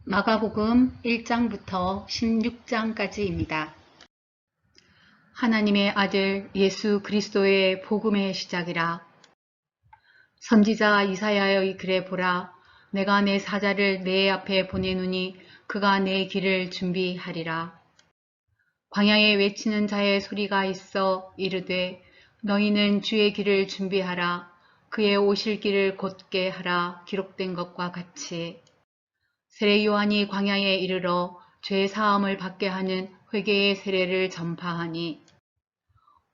마가복음 1장부터 16장까지입니다. 하나님의 아들 예수 그리스도의 복음의 시작이라. 선지자 이사야의 글에 보라. 내가 내 사자를 내 앞에 보내노니 그가 내 길을 준비하리라. 광야에 외치는 자의 소리가 있어 이르되 너희는 주의 길을 준비하라. 그의 오실 길을 곧게 하라. 기록된 것과 같이. 세례 요한이 광야에 이르러 죄 사함을 받게 하는 회개의 세례를 전파하니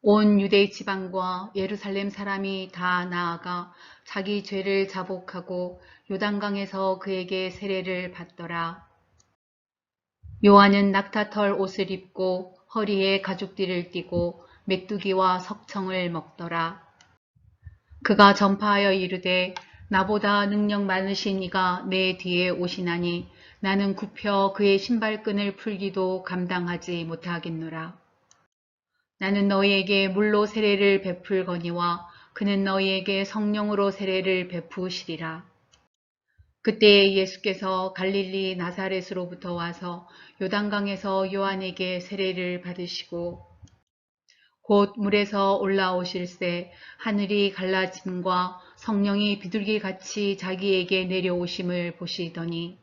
온 유대 지방과 예루살렘 사람이 다 나아가 자기 죄를 자복하고 요단강에서 그에게 세례를 받더라. 요한은 낙타털 옷을 입고 허리에 가죽띠를 띠고 메뚜기와 석청을 먹더라. 그가 전파하여 이르되 나보다 능력 많으신 이가 내 뒤에 오시나니 나는 굽혀 그의 신발끈을 풀기도 감당하지 못하겠노라. 나는 너희에게 물로 세례를 베풀거니와 그는 너희에게 성령으로 세례를 베푸시리라. 그때 예수께서 갈릴리 나사렛으로부터 와서 요단강에서 요한에게 세례를 받으시고 곧 물에서 올라오실새 하늘이 갈라짐과 성령이 비둘기같이 자기에게 내려오심을 보시더니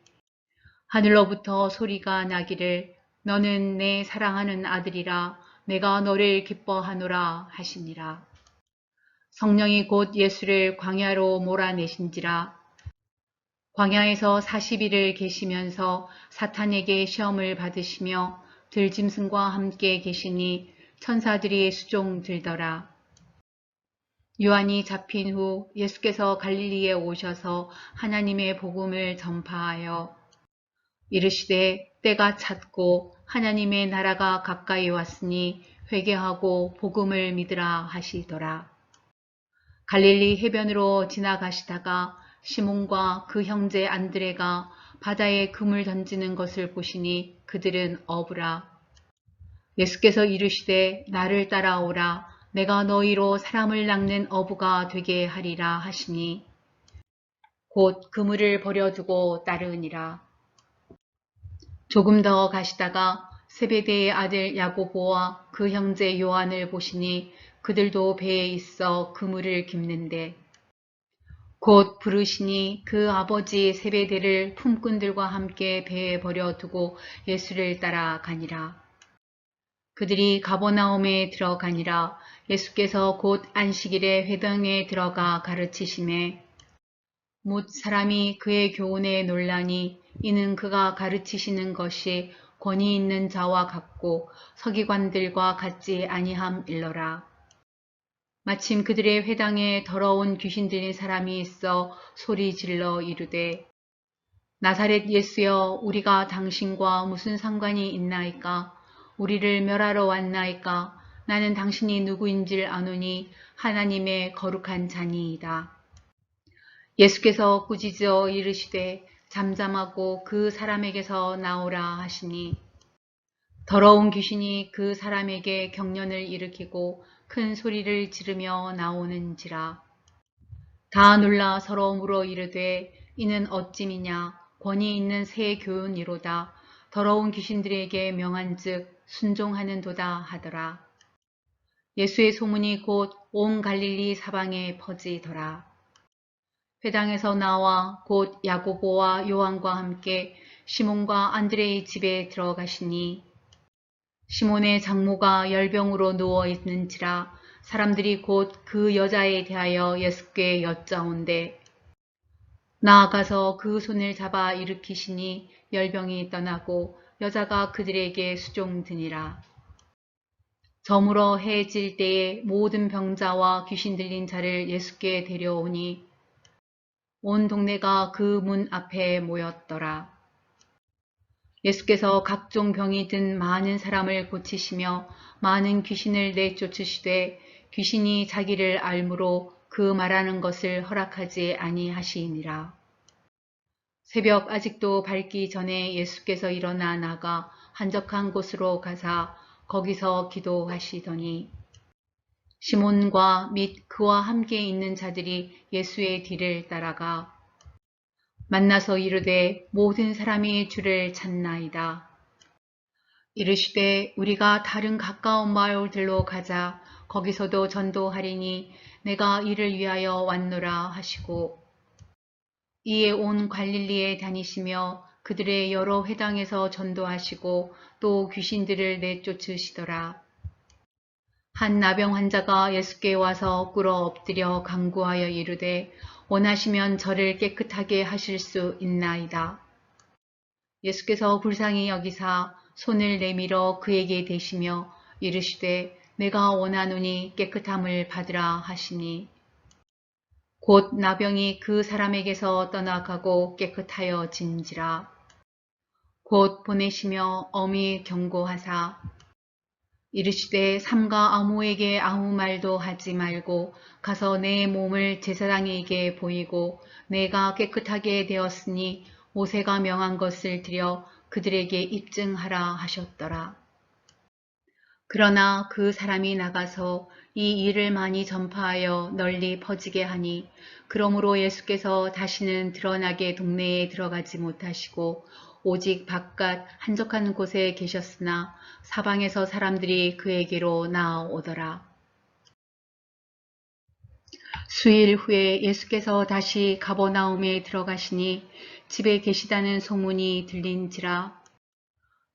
하늘로부터 소리가 나기를 너는 내 사랑하는 아들이라 내가 너를 기뻐하노라 하시니라. 성령이 곧 예수를 광야로 몰아내신지라. 광야에서 40일을 계시면서 사탄에게 시험을 받으시며 들짐승과 함께 계시니 천사들이 수종 들더라. 요한이 잡힌 후 예수께서 갈릴리에 오셔서 하나님의 복음을 전파하여 이르시되 때가 찼고 하나님의 나라가 가까이 왔으니 회개하고 복음을 믿으라 하시더라. 갈릴리 해변으로 지나가시다가 시몬과 그 형제 안드레가 바다에 금을 던지는 것을 보시니 그들은 어부라. 예수께서 이르시되 나를 따라오라. 내가 너희로 사람을 낚는 어부가 되게 하리라 하시니 곧 그물을 버려두고 따르니라. 조금 더 가시다가 세베대의 아들 야고보와 그 형제 요한을 보시니 그들도 배에 있어 그물을 깁는데 곧 부르시니 그 아버지 세베대를 품꾼들과 함께 배에 버려두고 예수를 따라가니라. 그들이 가버나움에 들어가니라. 예수께서 곧 안식일에 회당에 들어가 가르치심에 뭇 사람이 그의 교훈에 놀라니 이는 그가 가르치시는 것이 권위 있는 자와 같고 서기관들과 같지 아니함일러라. 마침 그들의 회당에 더러운 귀신 들린 사람이 있어 소리 질러 이르되 나사렛 예수여 우리가 당신과 무슨 상관이 있나이까? 우리를 멸하러 왔나이까? 나는 당신이 누구인지를 아노니 하나님의 거룩한 자니이다. 예수께서 꾸짖어 이르시되 잠잠하고 그 사람에게서 나오라 하시니 더러운 귀신이 그 사람에게 경련을 일으키고 큰 소리를 지르며 나오는지라. 다 놀라 서로 물어 이르되 이는 어찌미냐 권위 있는 새 교훈이로다. 더러운 귀신들에게 명한즉 순종하는도다 하더라. 예수의 소문이 곧 온 갈릴리 사방에 퍼지더라. 회당에서 나와 곧 야고보와 요한과 함께 시몬과 안드레의 집에 들어가시니 시몬의 장모가 열병으로 누워 있는지라. 사람들이 곧 그 여자에 대하여 예수께 여짜온대 나아가서 그 손을 잡아 일으키시니 열병이 떠나고 여자가 그들에게 수종드니라. 저물어 해질 때에 모든 병자와 귀신 들린 자를 예수께 데려오니 온 동네가 그 문 앞에 모였더라. 예수께서 각종 병이 든 많은 사람을 고치시며 많은 귀신을 내쫓으시되 귀신이 자기를 알므로 그 말하는 것을 허락하지 아니하시니라. 새벽 아직도 밝기 전에 예수께서 일어나 나가 한적한 곳으로 가사 거기서 기도하시더니 시몬과 및 그와 함께 있는 자들이 예수의 뒤를 따라가 만나서 이르되 모든 사람이 주를 찾나이다. 이르시되 우리가 다른 가까운 마을들로 가자. 거기서도 전도하리니 내가 이를 위하여 왔노라 하시고 이에 온 갈릴리에 다니시며 그들의 여러 회당에서 전도하시고 또 귀신들을 내쫓으시더라. 한 나병 환자가 예수께 와서 꿇어 엎드려 간구하여 이르되 원하시면 저를 깨끗하게 하실 수 있나이다. 예수께서 불쌍히 여기사 손을 내밀어 그에게 대시며 이르시되 내가 원하노니 깨끗함을 받으라 하시니 곧 나병이 그 사람에게서 떠나가고 깨끗하여 진지라. 곧 보내시며 엄히 경고하사 이르시되 삼가 아무에게 아무 말도 하지 말고 가서 내 몸을 제사장에게 보이고 내가 깨끗하게 되었으니 모세가 명한 것을 드려 그들에게 입증하라 하셨더라. 그러나 그 사람이 나가서 이 일을 많이 전파하여 널리 퍼지게 하니 그러므로 예수께서 다시는 드러나게 동네에 들어가지 못하시고 오직 바깥 한적한 곳에 계셨으나 사방에서 사람들이 그에게로 나아오더라. 수일 후에 예수께서 다시 가버나움에 들어가시니 집에 계시다는 소문이 들린지라.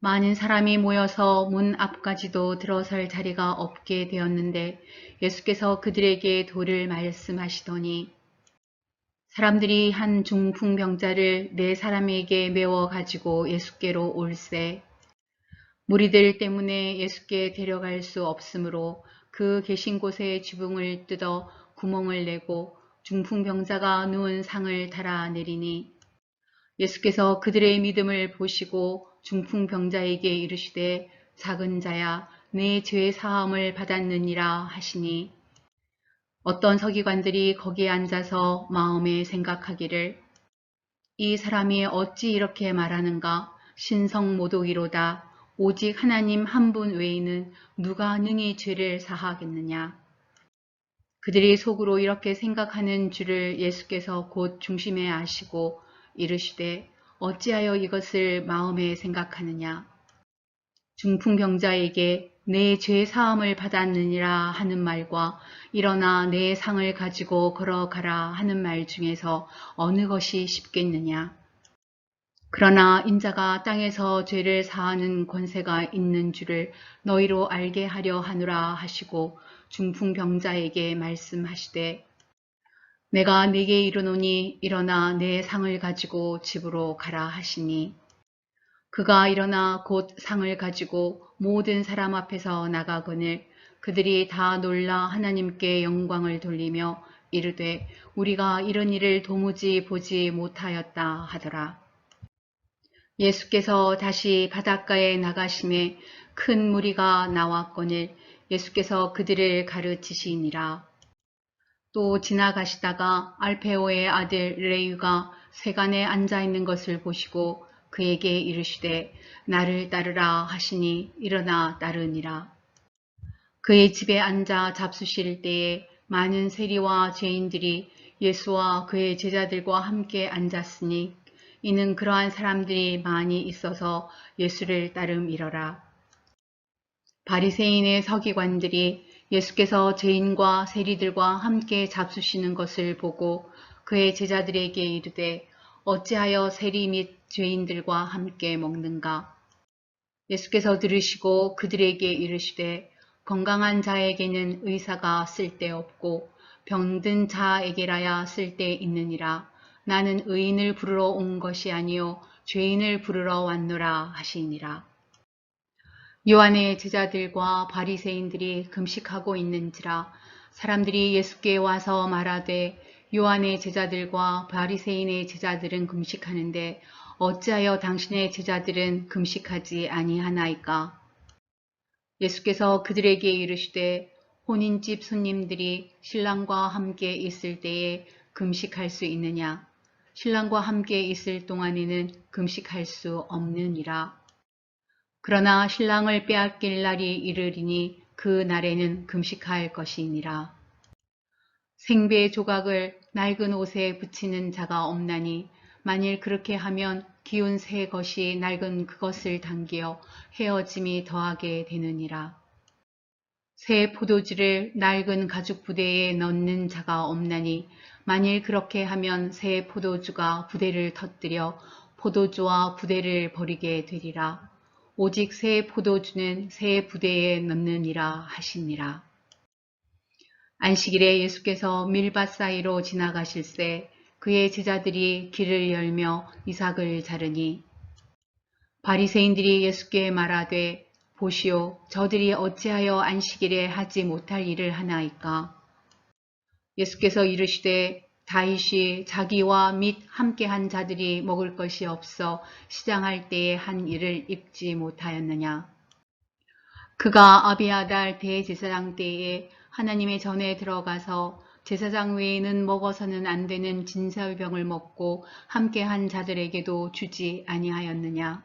많은 사람이 모여서 문 앞까지도 들어설 자리가 없게 되었는데 예수께서 그들에게 도를 말씀하시더니 사람들이 한 중풍병자를 네 사람에게 메워 가지고 예수께로 올세 무리들 때문에 예수께 데려갈 수 없으므로 그 계신 곳에 지붕을 뜯어 구멍을 내고 중풍병자가 누운 상을 달아내리니 예수께서 그들의 믿음을 보시고 중풍병자에게 이르시되 작은 자야 내 죄 사함을 받았느니라 하시니 어떤 서기관들이 거기에 앉아서 마음에 생각하기를 이 사람이 어찌 이렇게 말하는가 신성모독이로다 오직 하나님 한 분 외에는 누가 능히 죄를 사하겠느냐. 그들이 속으로 이렇게 생각하는 줄을 예수께서 곧 중심에 아시고 이르시되 어찌하여 이것을 마음에 생각하느냐. 중풍병자에게 내 죄 사함을 받았느니라 하는 말과 일어나 내 상을 가지고 걸어가라 하는 말 중에서 어느 것이 쉽겠느냐. 그러나 인자가 땅에서 죄를 사하는 권세가 있는 줄을 너희로 알게 하려 하노라 하시고 중풍병자에게 말씀하시되 내가 네게 이르노니 일어나 내 상을 가지고 집으로 가라 하시니 그가 일어나 곧 상을 가지고 모든 사람 앞에서 나가거늘 그들이 다 놀라 하나님께 영광을 돌리며 이르되 우리가 이런 일을 도무지 보지 못하였다 하더라. 예수께서 다시 바닷가에 나가심에 큰 무리가 나왔거늘 예수께서 그들을 가르치시니라. 또 지나가시다가 알페오의 아들 레위가 세간에 앉아있는 것을 보시고 그에게 이르시되 나를 따르라 하시니 일어나 따르니라. 그의 집에 앉아 잡수실 때에 많은 세리와 죄인들이 예수와 그의 제자들과 함께 앉았으니 이는 그러한 사람들이 많이 있어서 예수를 따름이러라. 바리새인의 서기관들이 예수께서 죄인과 세리들과 함께 잡수시는 것을 보고 그의 제자들에게 이르되 어찌하여 세리 및 죄인들과 함께 먹는가? 예수께서 들으시고 그들에게 이르시되 건강한 자에게는 의사가 쓸데없고 병든 자에게라야 쓸데있느니라. 나는 의인을 부르러 온 것이 아니요 죄인을 부르러 왔노라 하시니라. 요한의 제자들과 바리새인들이 금식하고 있는지라 사람들이 예수께 와서 말하되 요한의 제자들과 바리새인의 제자들은 금식하는데 어찌하여 당신의 제자들은 금식하지 아니하나이까? 예수께서 그들에게 이르시되 혼인집 손님들이 신랑과 함께 있을 때에 금식할 수 있느냐? 신랑과 함께 있을 동안에는 금식할 수 없느니라. 그러나 신랑을 빼앗길 날이 이르리니 그 날에는 금식할 것이니라. 생배 조각을 낡은 옷에 붙이는 자가 없나니 만일 그렇게 하면 기운 새 것이 낡은 그것을 당겨 헤어짐이 더하게 되느니라. 새 포도주를 낡은 가죽 부대에 넣는 자가 없나니 만일 그렇게 하면 새 포도주가 부대를 터뜨려 포도주와 부대를 버리게 되리라. 오직 새 포도주는 새 부대에 넣느니라 하시니라. 안식일에 예수께서 밀밭 사이로 지나가실새 그의 제자들이 길을 열며 이삭을 자르니 바리새인들이 예수께 말하되 보시오 저들이 어찌하여 안식일에 하지 못할 일을 하나이까. 예수께서 이르시되 다윗이 자기와 및 함께한 자들이 먹을 것이 없어 시장할 때에 한 일을 입지 못하였느냐. 그가 아비아달 대제사장 때에 하나님의 전에 들어가서 제사장 외에는 먹어서는 안 되는 진설병을 먹고 함께한 자들에게도 주지 아니하였느냐.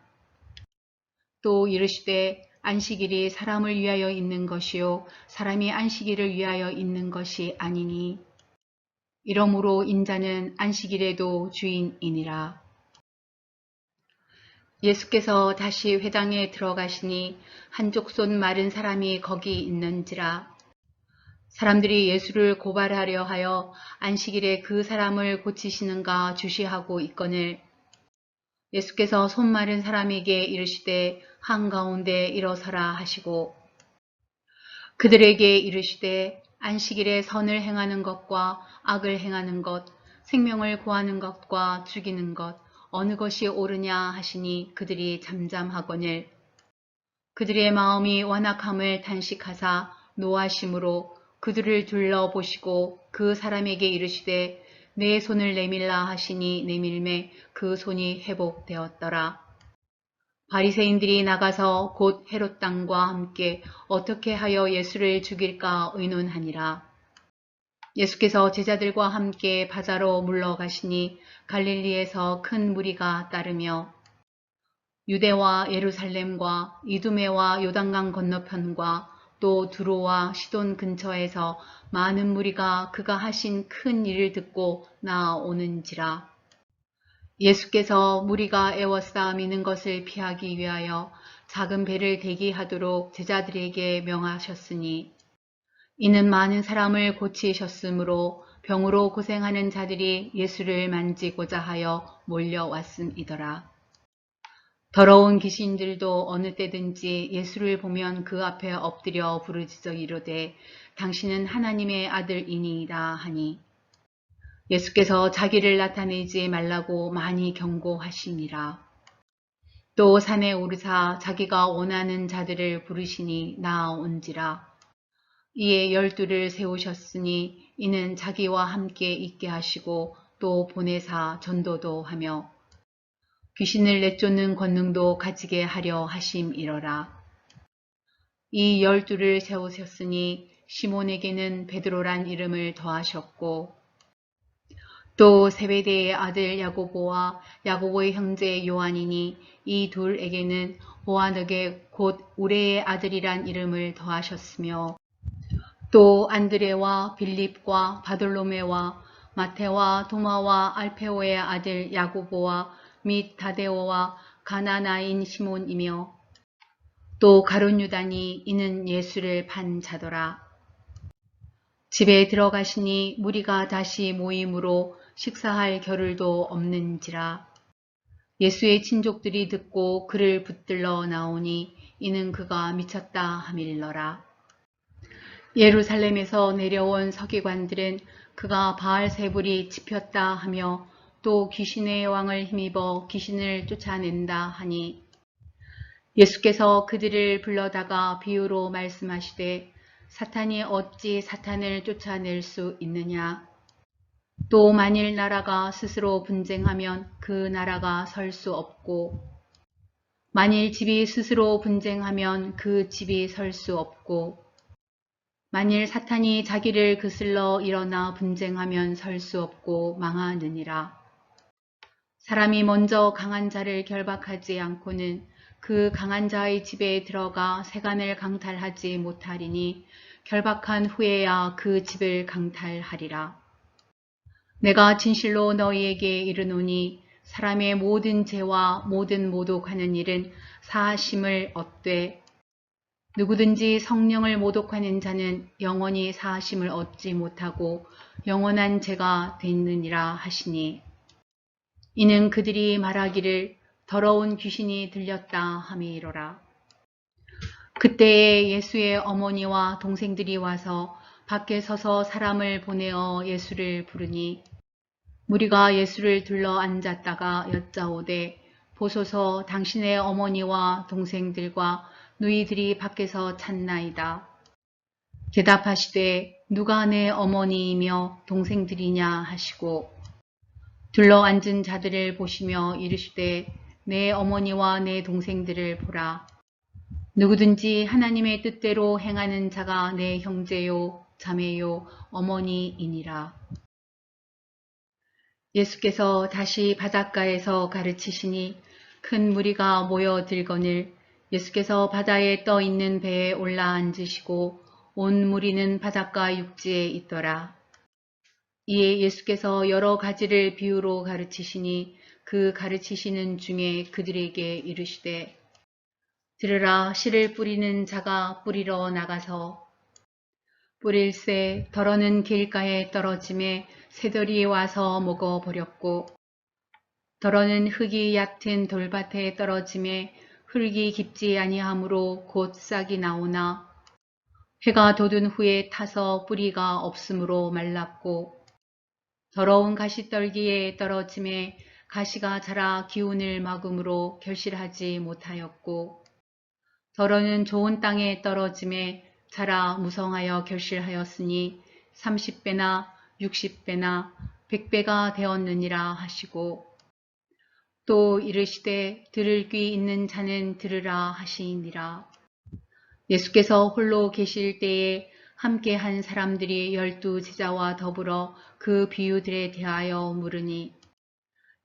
또 이르시되 안식일이 사람을 위하여 있는 것이요 사람이 안식일을 위하여 있는 것이 아니니 이러므로 인자는 안식일에도 주인이니라. 예수께서 다시 회당에 들어가시니 한쪽 손 마른 사람이 거기 있는지라. 사람들이 예수를 고발하려 하여 안식일에 그 사람을 고치시는가 주시하고 있거늘 예수께서 손 마른 사람에게 이르시되 한가운데 일어서라 하시고 그들에게 이르시되 안식일에 선을 행하는 것과 악을 행하는 것, 생명을 구하는 것과 죽이는 것 어느 것이 옳으냐 하시니 그들이 잠잠하거늘 그들의 마음이 완악함을 탄식하사 노하심으로 그들을 둘러보시고 그 사람에게 이르시되 내 손을 내밀라 하시니 내밀매 그 손이 회복되었더라. 바리새인들이 나가서 곧 헤롯 땅과 함께 어떻게 하여 예수를 죽일까 의논하니라. 예수께서 제자들과 함께 바다로 물러가시니 갈릴리에서 큰 무리가 따르며 유대와 예루살렘과 이두메와 요단강 건너편과 또 두로와 시돈 근처에서 많은 무리가 그가 하신 큰 일을 듣고 나아오는지라. 예수께서 무리가 애워싸미는 것을 피하기 위하여 작은 배를 대기하도록 제자들에게 명하셨으니 이는 많은 사람을 고치셨으므로 병으로 고생하는 자들이 예수를 만지고자 하여 몰려왔음이더라. 더러운 귀신들도 어느 때든지 예수를 보면 그 앞에 엎드려 부르짖어 이르되 당신은 하나님의 아들이니이다 하니 예수께서 자기를 나타내지 말라고 많이 경고하시니라. 또 산에 오르사 자기가 원하는 자들을 부르시니 나아온지라. 이에 12를 세우셨으니 이는 자기와 함께 있게 하시고 또 보내사 전도도 하며 귀신을 내쫓는 권능도 가지게 하려 하심이러라. 이 12를 세우셨으니 시몬에게는 베드로란 이름을 더하셨고 또 세베대의 아들 야고보와 야고보의 형제 요한이니 이 둘에게는 보아너게 곧 우레의 아들이란 이름을 더하셨으며 또 안드레와 빌립과 바돌로메와 마테와 도마와 알페오의 아들 야고보와 및 다데오와 가나나인 시몬이며 또 가룟 유다니 이는 예수를 판 자더라. 집에 들어가시니 무리가 다시 모임으로 식사할 겨를도 없는지라. 예수의 친족들이 듣고 그를 붙들러 나오니 이는 그가 미쳤다 함일러라. 예루살렘에서 내려온 서기관들은 그가 바알세불이 짚혔다 하며 또 귀신의 왕을 힘입어 귀신을 쫓아낸다 하니 예수께서 그들을 불러다가 비유로 말씀하시되 사탄이 어찌 사탄을 쫓아낼 수 있느냐. 또 만일 나라가 스스로 분쟁하면 그 나라가 설 수 없고 만일 집이 스스로 분쟁하면 그 집이 설 수 없고 만일 사탄이 자기를 그슬러 일어나 분쟁하면 설 수 없고 망하느니라. 사람이 먼저 강한 자를 결박하지 않고는 그 강한 자의 집에 들어가 세간을 강탈하지 못하리니 결박한 후에야 그 집을 강탈하리라. 내가 진실로 너희에게 이르노니 사람의 모든 죄와 모든 모독하는 일은 사하심을 얻되 누구든지 성령을 모독하는 자는 영원히 사하심을 얻지 못하고 영원한 죄가 되느니라 하시니 이는 그들이 말하기를 더러운 귀신이 들렸다 함이로라. 그때에 예수의 어머니와 동생들이 와서 밖에 서서 사람을 보내어 예수를 부르니 무리가 예수를 둘러 앉았다가 여짜오되 보소서 당신의 어머니와 동생들과 누이들이 밖에서 찾나이다. 대답하시되 누가 내 어머니이며 동생들이냐 하시고 둘러 앉은 자들을 보시며 이르시되 내 어머니와 내 동생들을 보라. 누구든지 하나님의 뜻대로 행하는 자가 내 형제요 자매요 어머니이니라. 예수께서 다시 바닷가에서 가르치시니 큰 무리가 모여들거늘 예수께서 바다에 떠 있는 배에 올라 앉으시고 온 무리는 바닷가 육지에 있더라. 이에 예수께서 여러 가지를 비유로 가르치시니 그 가르치시는 중에 그들에게 이르시되 들으라. 씨를 뿌리는 자가 뿌리러 나가서 뿌릴새 더러는 길가에 떨어짐에 새들이 와서 먹어버렸고 더러는 흙이 얕은 돌밭에 떨어짐에 흙이 깊지 아니하므로 곧 싹이 나오나 해가 돋은 후에 타서 뿌리가 없으므로 말랐고 더러운 가시떨기에 떨어짐에 가시가 자라 기운을 막음으로 결실하지 못하였고 더러는 좋은 땅에 떨어짐에 자라 무성하여 결실하였으니 30배나 60배나 100배가 되었느니라 하시고 또 이르시되 들을 귀 있는 자는 들으라 하시니라. 예수께서 홀로 계실 때에 함께 한 사람들이 12 제자와 더불어 그 비유들에 대하여 물으니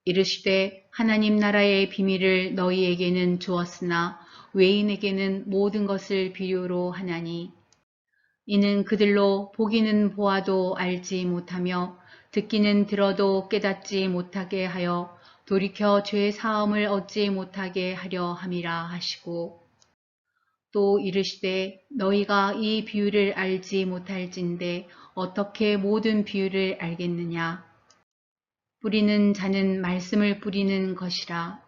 이르시되 하나님 나라의 비밀을 너희에게는 주었으나 외인에게는 모든 것을 비유로 하나니 이는 그들로 보기는 보아도 알지 못하며 듣기는 들어도 깨닫지 못하게 하여 돌이켜 죄 사함을 얻지 못하게 하려 함이라 하시고 또 이르시되 너희가 이 비유를 알지 못할진대 어떻게 모든 비유를 알겠느냐. 뿌리는 자는 말씀을 뿌리는 것이라.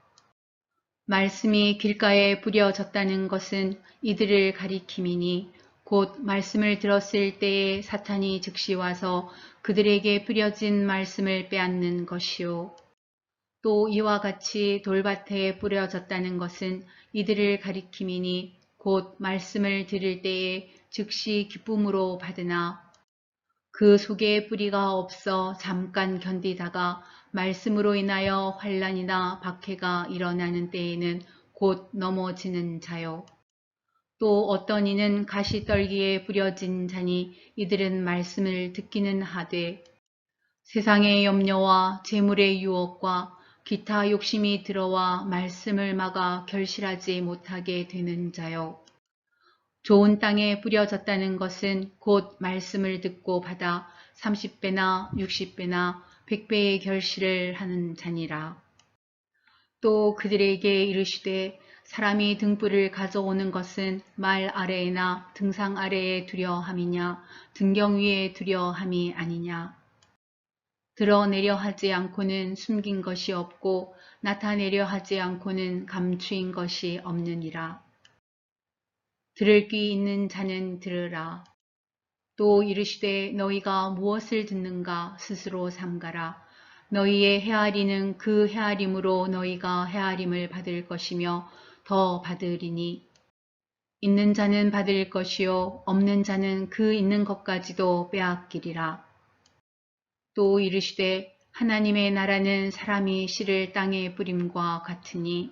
말씀이 길가에 뿌려졌다는 것은 이들을 가리킴이니 곧 말씀을 들었을 때에 사탄이 즉시 와서 그들에게 뿌려진 말씀을 빼앗는 것이요. 또 이와 같이 돌밭에 뿌려졌다는 것은 이들을 가리킴이니 곧 말씀을 들을 때에 즉시 기쁨으로 받으나 그 속에 뿌리가 없어 잠깐 견디다가 말씀으로 인하여 환난이나 박해가 일어나는 때에는 곧 넘어지는 자요. 또 어떤 이는 가시떨기에 뿌려진 자니 이들은 말씀을 듣기는 하되 세상의 염려와 재물의 유혹과 기타 욕심이 들어와 말씀을 막아 결실하지 못하게 되는 자요. 좋은 땅에 뿌려졌다는 것은 곧 말씀을 듣고 받아 30배나 60배나 100배의 결실을 하는 자니라. 또 그들에게 이르시되 사람이 등불을 가져오는 것은 말 아래에나 등상 아래에 두려 함이냐 등경 위에 두려 함이 아니냐. 드러내려 하지 않고는 숨긴 것이 없고 나타내려 하지 않고는 감추인 것이 없느니라. 들을 귀 있는 자는 들으라. 또 이르시되 너희가 무엇을 듣는가 스스로 삼가라. 너희의 헤아리는 그 헤아림으로 너희가 헤아림을 받을 것이며 더 받으리니 있는 자는 받을 것이요 없는 자는 그 있는 것까지도 빼앗기리라. 또 이르시되 하나님의 나라는 사람이 씨를 땅에 뿌림과 같으니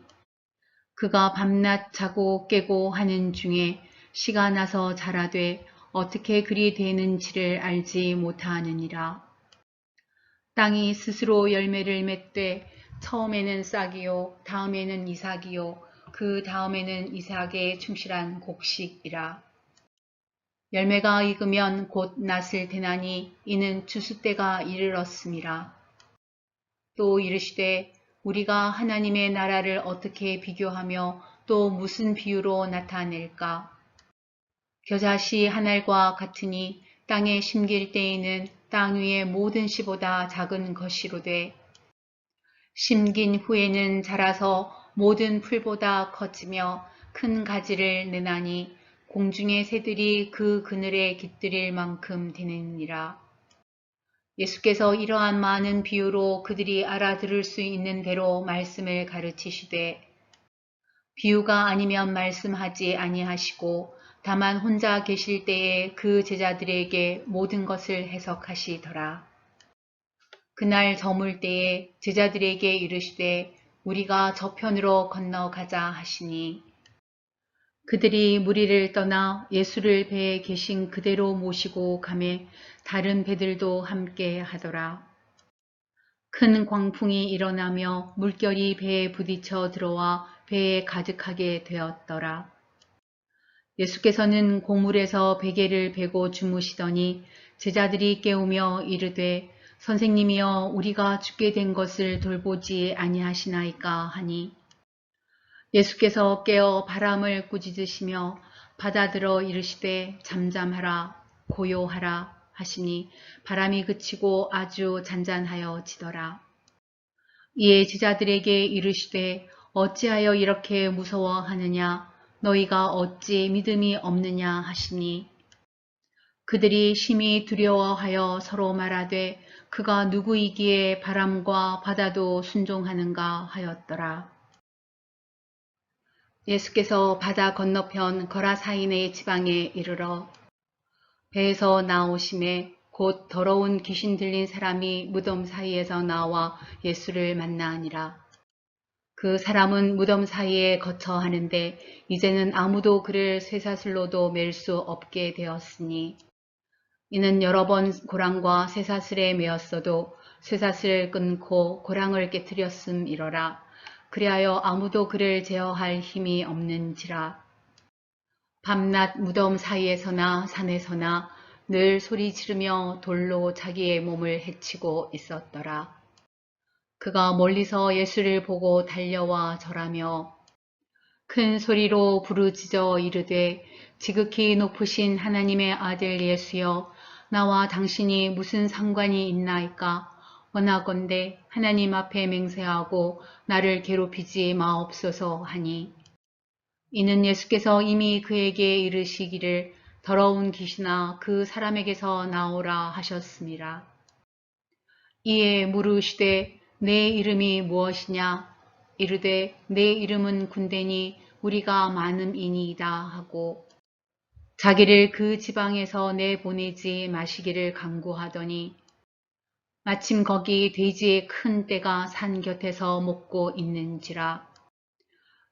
그가 밤낮 자고 깨고 하는 중에 씨가 나서 자라되 어떻게 그리 되는지를 알지 못하느니라. 땅이 스스로 열매를 맺되 처음에는 싹이요 다음에는 이삭이요 그 다음에는 이삭의 충실한 곡식이라. 열매가 익으면 곧 낫을 대나니 이는 추수 때가 이르렀음이라. 또 이르시되 우리가 하나님의 나라를 어떻게 비교하며 또 무슨 비유로 나타낼까? 겨자씨 한 알과 같으니 땅에 심길 때에는 땅 위의 모든 씨보다 작은 것이로되 심긴 후에는 자라서 모든 풀보다 커지며 큰 가지를 내나니 공중의 새들이 그 그늘에 깃들일 만큼 되느니라. 예수께서 이러한 많은 비유로 그들이 알아들을 수 있는 대로 말씀을 가르치시되 비유가 아니면 말씀하지 아니하시고 다만 혼자 계실 때에 그 제자들에게 모든 것을 해석하시더라. 그날 저물 때에 제자들에게 이르시되 우리가 저편으로 건너가자 하시니 그들이 무리를 떠나 예수를 배에 계신 그대로 모시고 가매 다른 배들도 함께 하더라. 큰 광풍이 일어나며 물결이 배에 부딪혀 들어와 배에 가득하게 되었더라. 예수께서는 고물에서 베개를 베고 주무시더니 제자들이 깨우며 이르되 선생님이여 우리가 죽게 된 것을 돌보지 아니하시나이까 하니 예수께서 깨어 바람을 꾸짖으시며 바다들어 이르시되 잠잠하라 고요하라 하시니 바람이 그치고 아주 잔잔하여지더라. 이에 제자들에게 이르시되 어찌하여 이렇게 무서워하느냐 너희가 어찌 믿음이 없느냐 하시니 그들이 심히 두려워하여 서로 말하되 그가 누구이기에 바람과 바다도 순종하는가 하였더라. 예수께서 바다 건너편 거라사인의 지방에 이르러 배에서 나오심에 곧 더러운 귀신 들린 사람이 무덤 사이에서 나와 예수를 만나니라. 그 사람은 무덤 사이에 거처하는데 이제는 아무도 그를 쇠사슬로도 맬 수 없게 되었으니 이는 여러 번 고랑과 쇠사슬에 매었어도 쇠사슬을 끊고 고랑을 깨뜨렸음이러라. 그리하여 아무도 그를 제어할 힘이 없는지라. 밤낮 무덤 사이에서나 산에서나 늘 소리 지르며 돌로 자기의 몸을 해치고 있었더라. 그가 멀리서 예수를 보고 달려와 절하며 큰 소리로 부르짖어 이르되 지극히 높으신 하나님의 아들 예수여 나와 당신이 무슨 상관이 있나이까 원하건대 하나님 앞에 맹세하고 나를 괴롭히지 마옵소서 하니 이는 예수께서 이미 그에게 이르시기를 더러운 귀신아 그 사람에게서 나오라 하셨습니다. 이에 물으시되 내 이름이 무엇이냐 이르되 내 이름은 군대니 우리가 많음이니이다 하고 자기를 그 지방에서 내보내지 마시기를 간구하더니 마침 거기 돼지의 큰 떼가 산 곁에서 먹고 있는지라.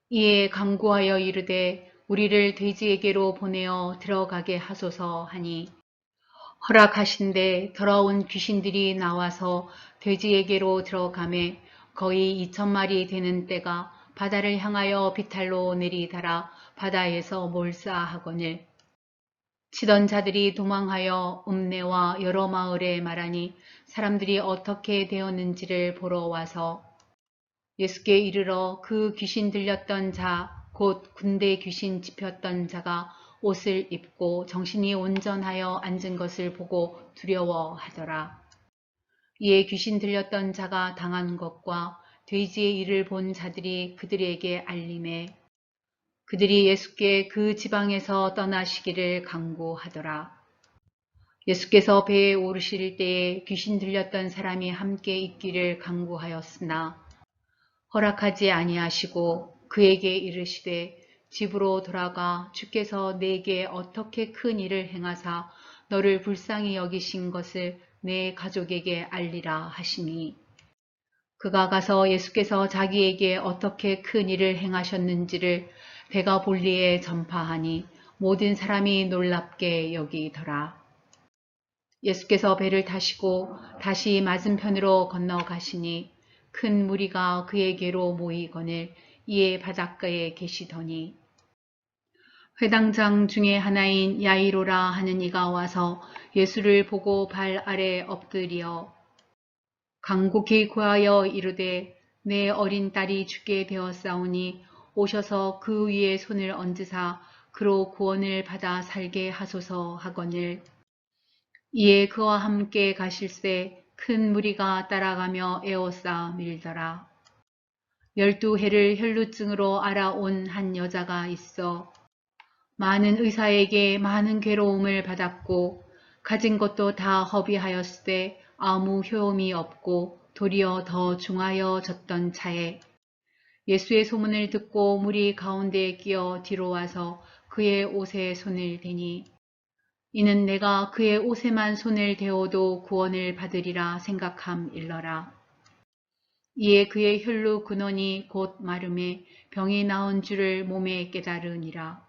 이에 간구하여 이르되 우리를 돼지에게로 보내어 들어가게 하소서 하니 허락하신데 더러운 귀신들이 나와서 돼지에게로 들어가매 거의 2,000마리 되는 떼가 바다를 향하여 비탈로 내리달아 바다에서 몰사하거늘 치던 자들이 도망하여 읍내와 여러 마을에 말하니 사람들이 어떻게 되었는지를 보러 와서 예수께 이르러 그 귀신 들렸던 자 곧 군대 귀신 집혔던 자가 옷을 입고 정신이 온전하여 앉은 것을 보고 두려워하더라. 이에 귀신 들렸던 자가 당한 것과 돼지의 일을 본 자들이 그들에게 알림해 그들이 예수께 그 지방에서 떠나시기를 간구하더라. 예수께서 배에 오르실 때에 귀신 들렸던 사람이 함께 있기를 간구하였으나 허락하지 아니하시고 그에게 이르시되 집으로 돌아가 주께서 내게 어떻게 큰 일을 행하사 너를 불쌍히 여기신 것을 내 가족에게 알리라 하시니 그가 가서 예수께서 자기에게 어떻게 큰 일을 행하셨는지를 배가 볼리에 전파하니 모든 사람이 놀랍게 여기더라. 예수께서 배를 타시고 다시 맞은편으로 건너가시니 큰 무리가 그에게로 모이거늘 이에 바닷가에 계시더니 회당장 중에 하나인 야이로라 하는 이가 와서 예수를 보고 발 아래 엎드려 간곡히 구하여 이르되 내 어린 딸이 죽게 되었사오니 오셔서 그 위에 손을 얹으사 그로 구원을 받아 살게 하소서 하거늘. 이에 그와 함께 가실새 큰 무리가 따라가며 에워싸 밀더라. 12해를 혈루증으로 알아온 한 여자가 있어 많은 의사에게 많은 괴로움을 받았고 가진 것도 다 허비하였으되 아무 효험이 없고 도리어 더 중하여졌던 차에 예수의 소문을 듣고 무리 가운데에 끼어 뒤로 와서 그의 옷에 손을 대니 이는 내가 그의 옷에만 손을 대어도 구원을 받으리라 생각함일러라. 이에 그의 혈루 근원이 곧 마름에 병이 나은 줄을 몸에 깨달으니라.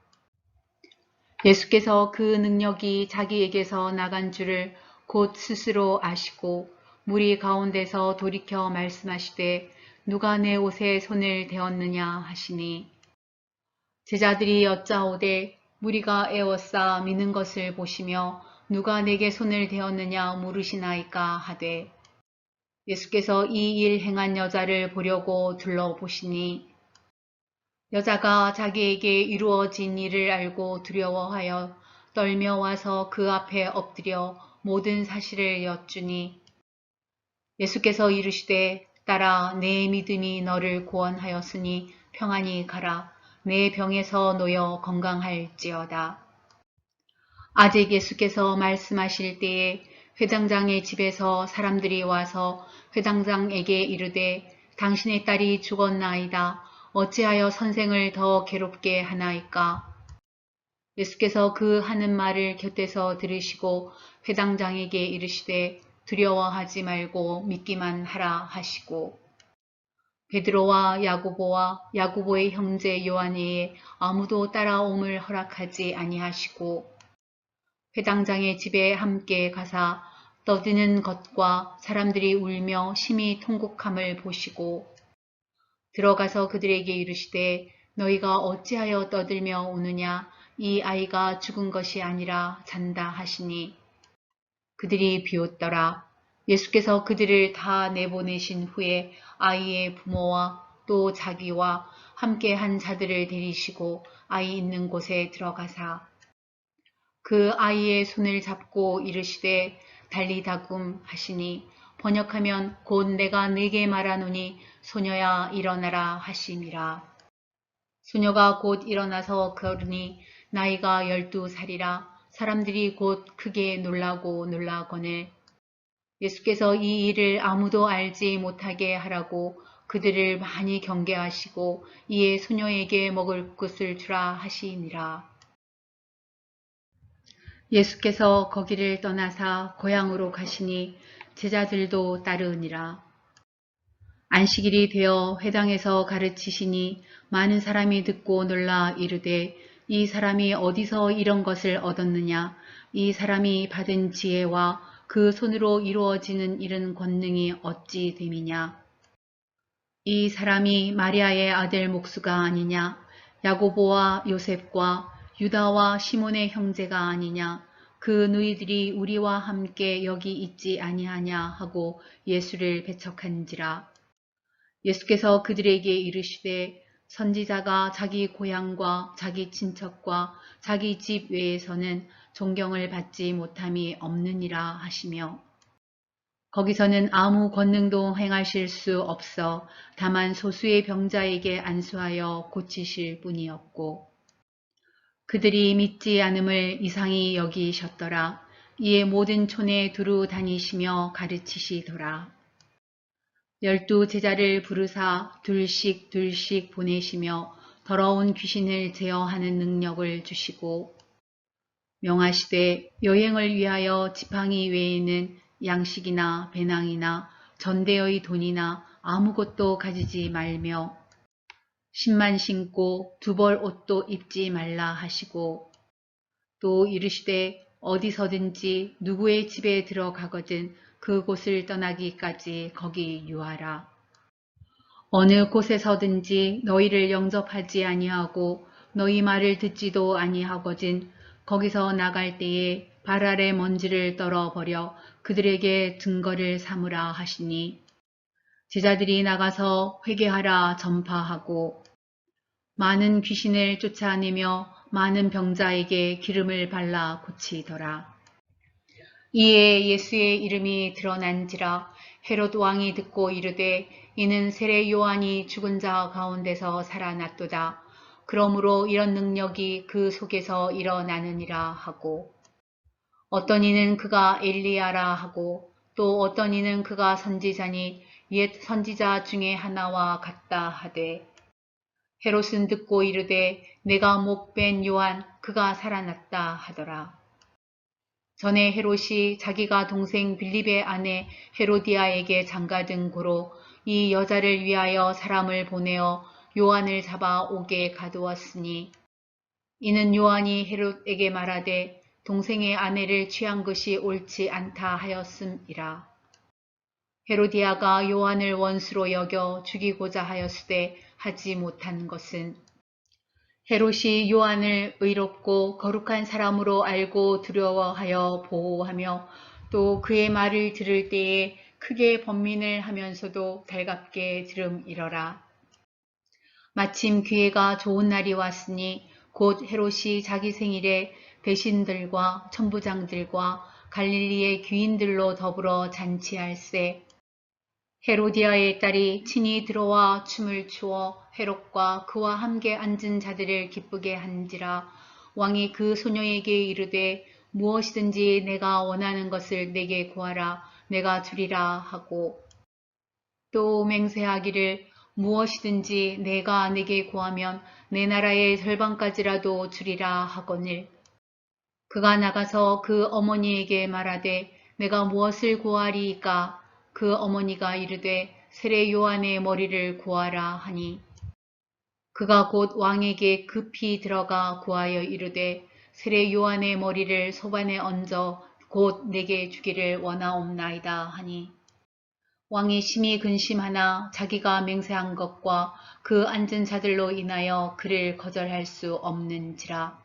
예수께서 그 능력이 자기에게서 나간 줄을 곧 스스로 아시고 무리 가운데서 돌이켜 말씀하시되 누가 내 옷에 손을 대었느냐 하시니 제자들이 여짜오되 무리가 에워싸 미는 것을 보시며 누가 내게 손을 대었느냐 물으시나이까 하되 예수께서 이 일 행한 여자를 보려고 둘러보시니 여자가 자기에게 이루어진 일을 알고 두려워하여 떨며 와서 그 앞에 엎드려 모든 사실을 여쭈니 예수께서 이르시되 딸아 내 믿음이 너를 구원하였으니 평안히 가라. 내 병에서 놓여 건강할지어다. 아직 예수께서 말씀하실 때에 회당장의 집에서 사람들이 와서 회당장에게 이르되 당신의 딸이 죽었나이다. 어찌하여 선생을 더 괴롭게 하나이까? 예수께서 그 하는 말을 곁에서 들으시고 회당장에게 이르시되 두려워하지 말고 믿기만 하라 하시고 베드로와 야고보와 야고보의 형제 요한에게 아무도 따라옴을 허락하지 아니하시고 회당장의 집에 함께 가사 떠드는 것과 사람들이 울며 심히 통곡함을 보시고 들어가서 그들에게 이르시되 너희가 어찌하여 떠들며 우느냐 이 아이가 죽은 것이 아니라 잔다 하시니 그들이 비웃더라. 예수께서 그들을 다 내보내신 후에 아이의 부모와 또 자기와 함께 한 자들을 데리시고 아이 있는 곳에 들어가사 그 아이의 손을 잡고 이르시되 달리다굼 하시니 번역하면 곧 내가 네게 말하노니 소녀야 일어나라 하심이라. 소녀가 곧 일어나서 걸으니 나이가 12살이라 사람들이 곧 크게 놀라고 놀라거늘 예수께서 이 일을 아무도 알지 못하게 하라고 그들을 많이 경계하시고 이에 소녀에게 먹을 것을 주라 하시니라. 예수께서 거기를 떠나사 고향으로 가시니 제자들도 따르니라. 안식일이 되어 회당에서 가르치시니 많은 사람이 듣고 놀라 이르되 이 사람이 어디서 이런 것을 얻었느냐? 이 사람이 받은 지혜와 그 손으로 이루어지는 이런 권능이 어찌 됨이냐? 이 사람이 마리아의 아들 목수가 아니냐? 야고보와 요셉과 유다와 시몬의 형제가 아니냐? 그 누이들이 우리와 함께 여기 있지 아니하냐 하고 예수를 배척한지라. 예수께서 그들에게 이르시되 선지자가 자기 고향과 자기 친척과 자기 집 외에서는 존경을 받지 못함이 없느니라 하시며 거기서는 아무 권능도 행하실 수 없어 다만 소수의 병자에게 안수하여 고치실 뿐이었고 그들이 믿지 않음을 이상히 여기셨더라. 이에 모든 촌에 두루 다니시며 가르치시더라. 12 제자를 부르사 둘씩 보내시며 더러운 귀신을 제어하는 능력을 주시고 명하시되 여행을 위하여 지팡이 외에는 양식이나 배낭이나 전대의 돈이나 아무것도 가지지 말며 신만 신고 두벌 옷도 입지 말라 하시고 또 이르시되 어디서든지 누구의 집에 들어가거든 그곳을 떠나기까지 거기 유하라. 어느 곳에서든지 너희를 영접하지 아니하고 너희 말을 듣지도 아니하거든 거기서 나갈 때에 발 아래 먼지를 떨어버려 그들에게 증거를 삼으라 하시니 제자들이 나가서 회개하라 전파하고 많은 귀신을 쫓아내며 많은 병자에게 기름을 발라 고치더라. 이에 예수의 이름이 드러난지라 헤롯 왕이 듣고 이르되 이는 세례 요한이 죽은 자 가운데서 살아났도다. 그러므로 이런 능력이 그 속에서 일어나느니라 하고 어떤 이는 그가 엘리야라 하고 또 어떤 이는 그가 선지자니 옛 선지자 중에 하나와 같다 하되 헤롯은 듣고 이르되 내가 못 뵌 요한 그가 살아났다 하더라. 전에 헤롯이 자기가 동생 빌립의 아내 헤로디아에게 장가든 고로 이 여자를 위하여 사람을 보내어 요한을 잡아 옥에 가두었으니 이는 요한이 헤롯에게 말하되 동생의 아내를 취한 것이 옳지 않다 하였음이라. 헤로디아가 요한을 원수로 여겨 죽이고자 하였으되 하지 못한 것은 헤롯이 요한을 의롭고 거룩한 사람으로 알고 두려워하여 보호하며 또 그의 말을 들을 때에 크게 번민을 하면서도 달갑게 들음이러라. 마침 기회가 좋은 날이 왔으니 곧 헤롯이 자기 생일에 대신들과 천부장들과 갈릴리의 귀인들로 더불어 잔치할세 헤로디아의 딸이 친히 들어와 춤을 추어 헤롯과 그와 함께 앉은 자들을 기쁘게 한지라. 왕이 그 소녀에게 이르되 무엇이든지 내가 원하는 것을 내게 구하라 내가 주리라 하고 또 맹세하기를 무엇이든지 내가 내게 구하면 내 나라의 절반까지라도 주리라 하거늘. 그가 나가서 그 어머니에게 말하되 내가 무엇을 구하리이까? 그 어머니가 이르되 세례 요한의 머리를 구하라 하니 그가 곧 왕에게 급히 들어가 구하여 이르되 세례 요한의 머리를 소반에 얹어 곧 내게 주기를 원하옵나이다 하니 왕이 심히 근심하나 자기가 맹세한 것과 그 앉은 자들로 인하여 그를 거절할 수 없는지라.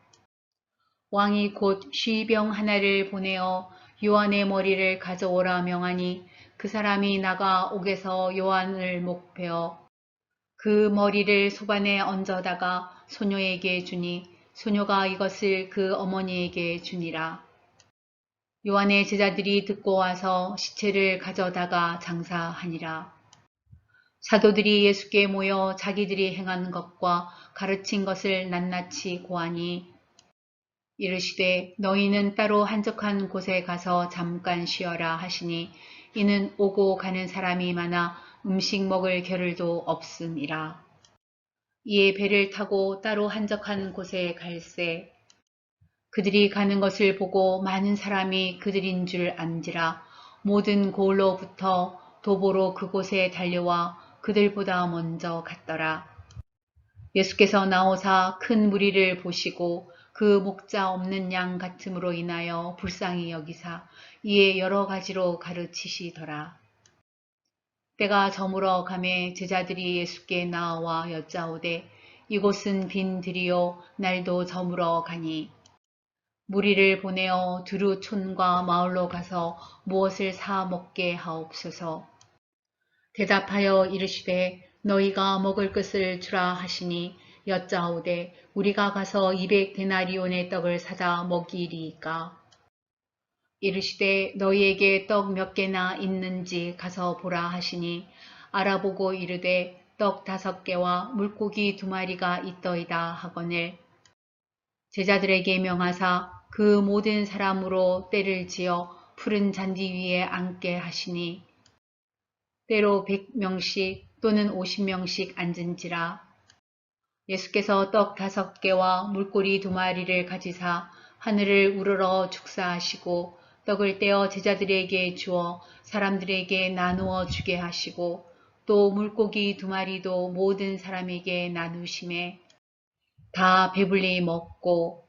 왕이 곧 쉬병 하나를 보내어 요한의 머리를 가져오라 명하니 그 사람이 나가 옥에서 요한을 목베어 그 머리를 소반에 얹어다가 소녀에게 주니 소녀가 이것을 그 어머니에게 주니라. 요한의 제자들이 듣고 와서 시체를 가져다가 장사하니라. 사도들이 예수께 모여 자기들이 행한 것과 가르친 것을 낱낱이 고하니 이르시되 너희는 따로 한적한 곳에 가서 잠깐 쉬어라 하시니 이는 오고 가는 사람이 많아 음식 먹을 겨를도 없음이라. 이에 배를 타고 따로 한적한 곳에 갈새 그들이 가는 것을 보고 많은 사람이 그들인 줄 안지라. 모든 고을로부터 도보로 그곳에 달려와 그들보다 먼저 갔더라. 예수께서 나오사 큰 무리를 보시고 그 목자 없는 양 같음으로 인하여 불쌍히 여기사 이에 여러 가지로 가르치시더라. 때가 저물어 가매 제자들이 예수께 나와 여짜오되 이곳은 빈 들이요 날도 저물어 가니 무리를 보내어 두루 촌과 마을로 가서 무엇을 사 먹게 하옵소서. 대답하여 이르시되 너희가 먹을 것을 주라 하시니 여짜오되 우리가 가서 200데나리온의 떡을 사다 먹이리이까. 이르시되 너희에게 떡 몇 개나 있는지 가서 보라 하시니 알아보고 이르되 떡 5개와 물고기 2마리가 있더이다 하거늘. 제자들에게 명하사 그 모든 사람으로 떼를 지어 푸른 잔디 위에 앉게 하시니 때로 100명씩 또는 50명씩 앉은지라. 예수께서 떡 5개와 물고기 2마리를 가지사 하늘을 우러러 축사하시고 떡을 떼어 제자들에게 주어 사람들에게 나누어 주게 하시고 또 물고기 2마리도 모든 사람에게 나누심에 다 배불리 먹고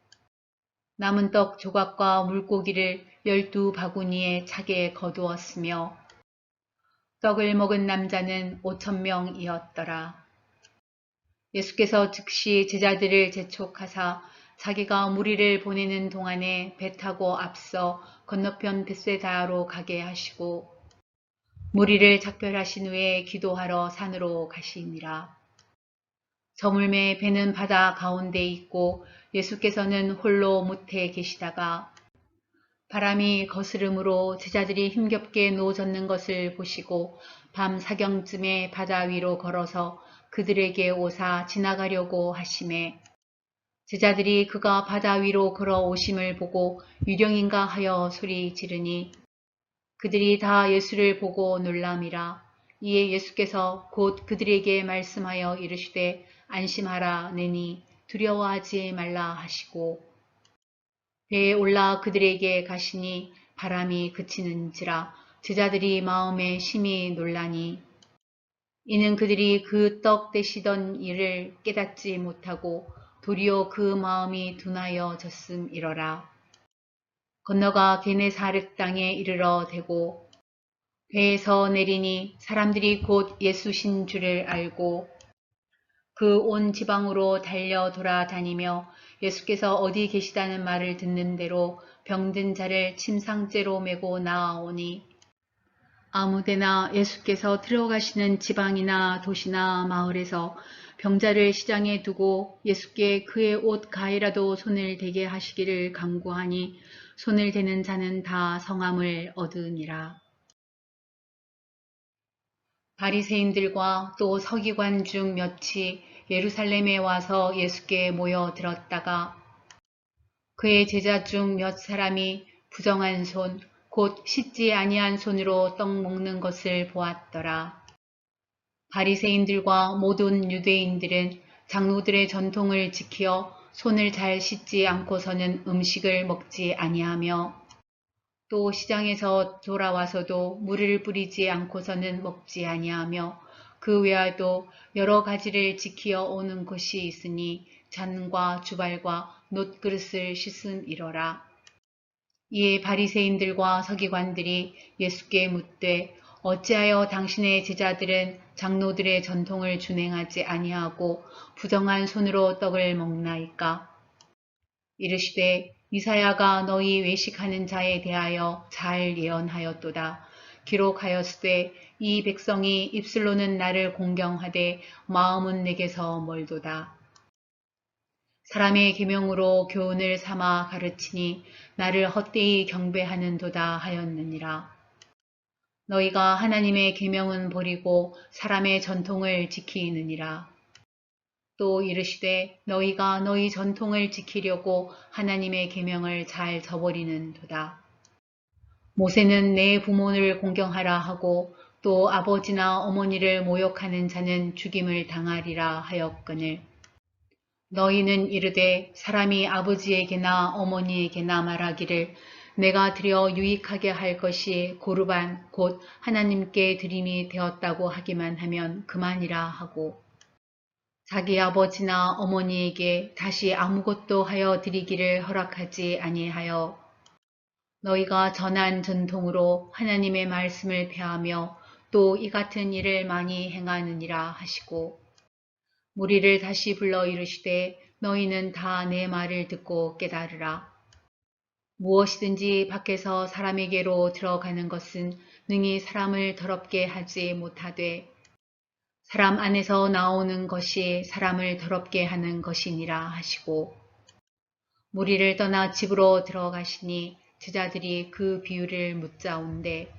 남은 떡 조각과 물고기를 12바구니에 차게 거두었으며 떡을 먹은 남자는 5,000명이었더라. 예수께서 즉시 제자들을 재촉하사 자기가 무리를 보내는 동안에 배 타고 앞서 건너편 벳세다로 가게 하시고 무리를 작별하신 후에 기도하러 산으로 가시니라. 저물매 배는 바다 가운데 있고 예수께서는 홀로 무태에 계시다가 바람이 거스름으로 제자들이 힘겹게 누워졌는 것을 보시고 밤 사경쯤에 바다 위로 걸어서 그들에게 오사 지나가려고 하심에 제자들이 그가 바다 위로 걸어오심을 보고 유령인가 하여 소리 지르니 그들이 다 예수를 보고 놀람이라. 이에 예수께서 곧 그들에게 말씀하여 이르시되 안심하라 내니 두려워하지 말라 하시고 배에 올라 그들에게 가시니 바람이 그치는지라 제자들이 마음에 심히 놀라니 이는 그들이 그 떡 떼시던 일을 깨닫지 못하고 도리어 그 마음이 둔하여 졌음이러라. 건너가 게네사렛 땅에 이르러 대고 배에서 내리니 사람들이 곧 예수신 줄을 알고 그 온 지방으로 달려 돌아다니며 예수께서 어디 계시다는 말을 듣는 대로 병든 자를 침상째로 메고 나아오니 아무데나 예수께서 들어가시는 지방이나 도시나 마을에서 병자를 시장에 두고 예수께 그의 옷 가에라도 손을 대게 하시기를 간구하니 손을 대는 자는 다 성함을 얻으니라. 바리새인들과 또 서기관 중 몇이 예루살렘에 와서 예수께 모여들었다가 그의 제자 중 몇 사람이 부정한 손, 곧 씻지 아니한 손으로 떡 먹는 것을 보았더라. 바리새인들과 모든 유대인들은 장로들의 전통을 지키어 손을 잘 씻지 않고서는 음식을 먹지 아니하며 또 시장에서 돌아와서도 물을 뿌리지 않고서는 먹지 아니하며 그 외에도 여러 가지를 지키어 오는 것이 있으니 잔과 주발과 놋그릇을 씻음이러라. 이에 바리새인들과 서기관들이 예수께 묻되 어찌하여 당신의 제자들은 장로들의 전통을 준행하지 아니하고 부정한 손으로 떡을 먹나이까? 이르시되 이사야가 너희 외식하는 자에 대하여 잘 예언하였도다. 기록하였으되 이 백성이 입술로는 나를 공경하되 마음은 내게서 멀도다. 사람의 계명으로 교훈을 삼아 가르치니 나를 헛되이 경배하는도다 하였느니라. 너희가 하나님의 계명은 버리고 사람의 전통을 지키느니라. 또 이르시되 너희가 너희 전통을 지키려고 하나님의 계명을 잘 저버리는도다. 모세는 내 부모를 공경하라 하고 또 아버지나 어머니를 모욕하는 자는 죽임을 당하리라 하였거늘 너희는 이르되 사람이 아버지에게나 어머니에게나 말하기를 내가 드려 유익하게 할 것이 고르반 곧 하나님께 드림이 되었다고 하기만 하면 그만이라 하고 자기 아버지나 어머니에게 다시 아무것도 하여 드리기를 허락하지 아니하여 너희가 전한 전통으로 하나님의 말씀을 폐하며 또 이 같은 일을 많이 행하느니라 하시고 무리를 다시 불러 이르시되 너희는 다 내 말을 듣고 깨달으라. 무엇이든지 밖에서 사람에게로 들어가는 것은 능히 사람을 더럽게 하지 못하되 사람 안에서 나오는 것이 사람을 더럽게 하는 것이니라 하시고 무리를 떠나 집으로 들어가시니 제자들이 그 비유를 묻자온데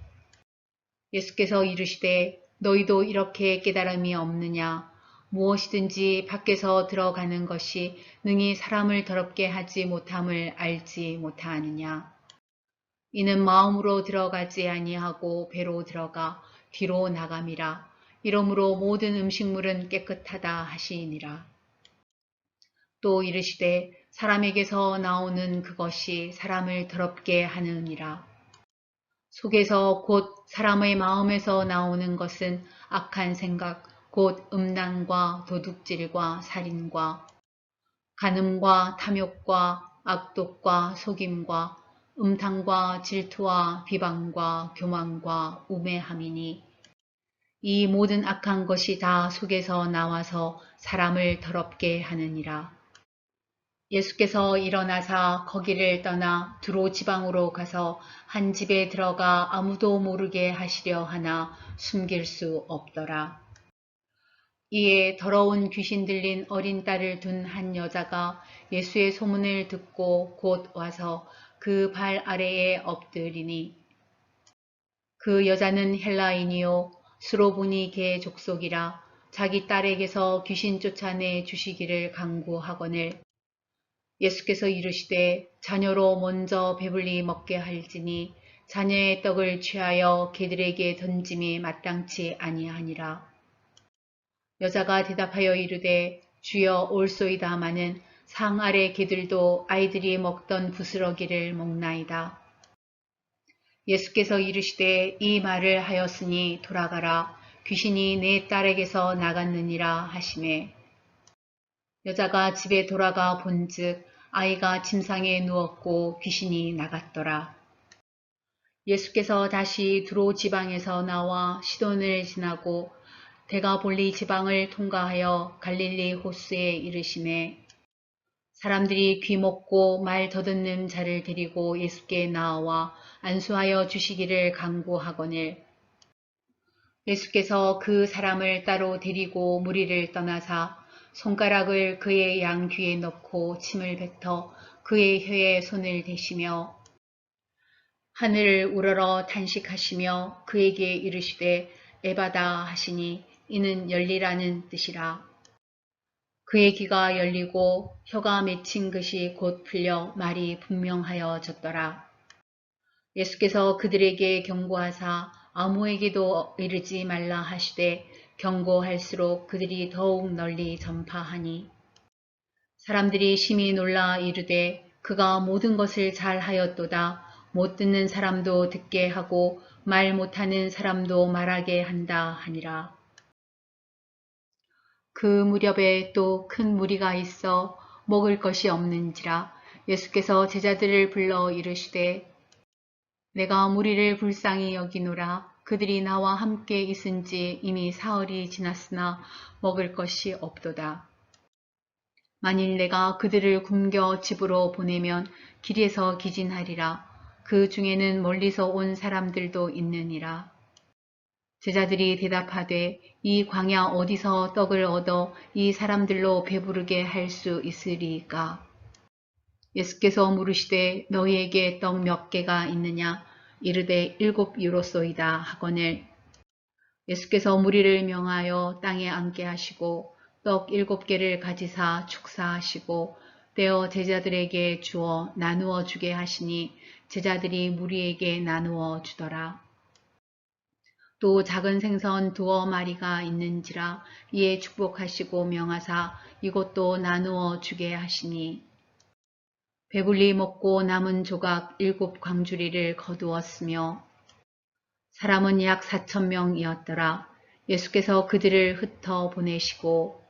예수께서 이르시되 너희도 이렇게 깨달음이 없느냐 무엇이든지 밖에서 들어가는 것이 능히 사람을 더럽게 하지 못함을 알지 못하느냐 이는 마음으로 들어가지 아니하고 배로 들어가 뒤로 나감이라 이러므로 모든 음식물은 깨끗하다 하시니라. 또 이르시되 사람에게서 나오는 그것이 사람을 더럽게 하느니라. 속에서 곧 사람의 마음에서 나오는 것은 악한 생각, 곧 음란과 도둑질과 살인과 간음과 탐욕과 악독과 속임과 음탕과 질투와 비방과 교만과 우매함이니 이 모든 악한 것이 다 속에서 나와서 사람을 더럽게 하느니라. 예수께서 일어나사 거기를 떠나 두로 지방으로 가서 한 집에 들어가 아무도 모르게 하시려 하나 숨길 수 없더라. 이에 더러운 귀신 들린 어린 딸을 둔 한 여자가 예수의 소문을 듣고 곧 와서 그 발 아래에 엎드리니 그 여자는 헬라인이요 스로보니계 족속이라 자기 딸에게서 귀신 쫓아내 주시기를 간구하거늘 예수께서 이르시되 자녀로 먼저 배불리 먹게 할지니 자녀의 떡을 취하여 개들에게 던짐이 마땅치 아니하니라. 여자가 대답하여 이르되 주여 올소이다마는 상 아래 개들도 아이들이 먹던 부스러기를 먹나이다. 예수께서 이르시되 이 말을 하였으니 돌아가라 귀신이 내 딸에게서 나갔느니라 하시매 여자가 집에 돌아가 본즉 아이가 침상에 누웠고 귀신이 나갔더라. 예수께서 다시 두로 지방에서 나와 시돈을 지나고 데가볼리 지방을 통과하여 갈릴리 호수에 이르시매 사람들이 귀먹고 말 더듬는 자를 데리고 예수께 나와 안수하여 주시기를 간구하거늘 예수께서 그 사람을 따로 데리고 무리를 떠나사 손가락을 그의 양 귀에 넣고 침을 뱉어 그의 혀에 손을 대시며 하늘을 우러러 탄식하시며 그에게 이르시되 에바다 하시니 이는 열리라는 뜻이라. 그의 귀가 열리고 혀가 맺힌 것이 곧 풀려 말이 분명하여졌더라. 예수께서 그들에게 경고하사 아무에게도 이르지 말라 하시되 경고할수록 그들이 더욱 널리 전파하니 사람들이 심히 놀라 이르되 그가 모든 것을 잘 하였도다. 못 듣는 사람도 듣게 하고 말 못하는 사람도 말하게 한다 하니라. 그 무렵에 또 큰 무리가 있어 먹을 것이 없는지라 예수께서 제자들을 불러 이르시되 내가 무리를 불쌍히 여기노라. 그들이 나와 함께 있은지 이미 사흘이 지났으나 먹을 것이 없도다. 만일 내가 그들을 굶겨 집으로 보내면 길에서 기진하리라. 그 중에는 멀리서 온 사람들도 있느니라. 제자들이 대답하되 이 광야 어디서 떡을 얻어 이 사람들로 배부르게 할 수 있으리이까? 예수께서 물으시되 너희에게 떡 몇 개가 있느냐? 이르되 7유로소이다 하거늘 예수께서 무리를 명하여 땅에 앉게 하시고 떡 7개를 가지사 축사하시고 떼어 제자들에게 주어 나누어 주게 하시니 제자들이 무리에게 나누어 주더라. 또 작은 생선 2마리가 있는지라 이에 축복하시고 명하사 이것도 나누어 주게 하시니 배불리 먹고 남은 조각 7광주리를 거두었으며 사람은 약 4,000명이었더라. 예수께서 그들을 흩어 보내시고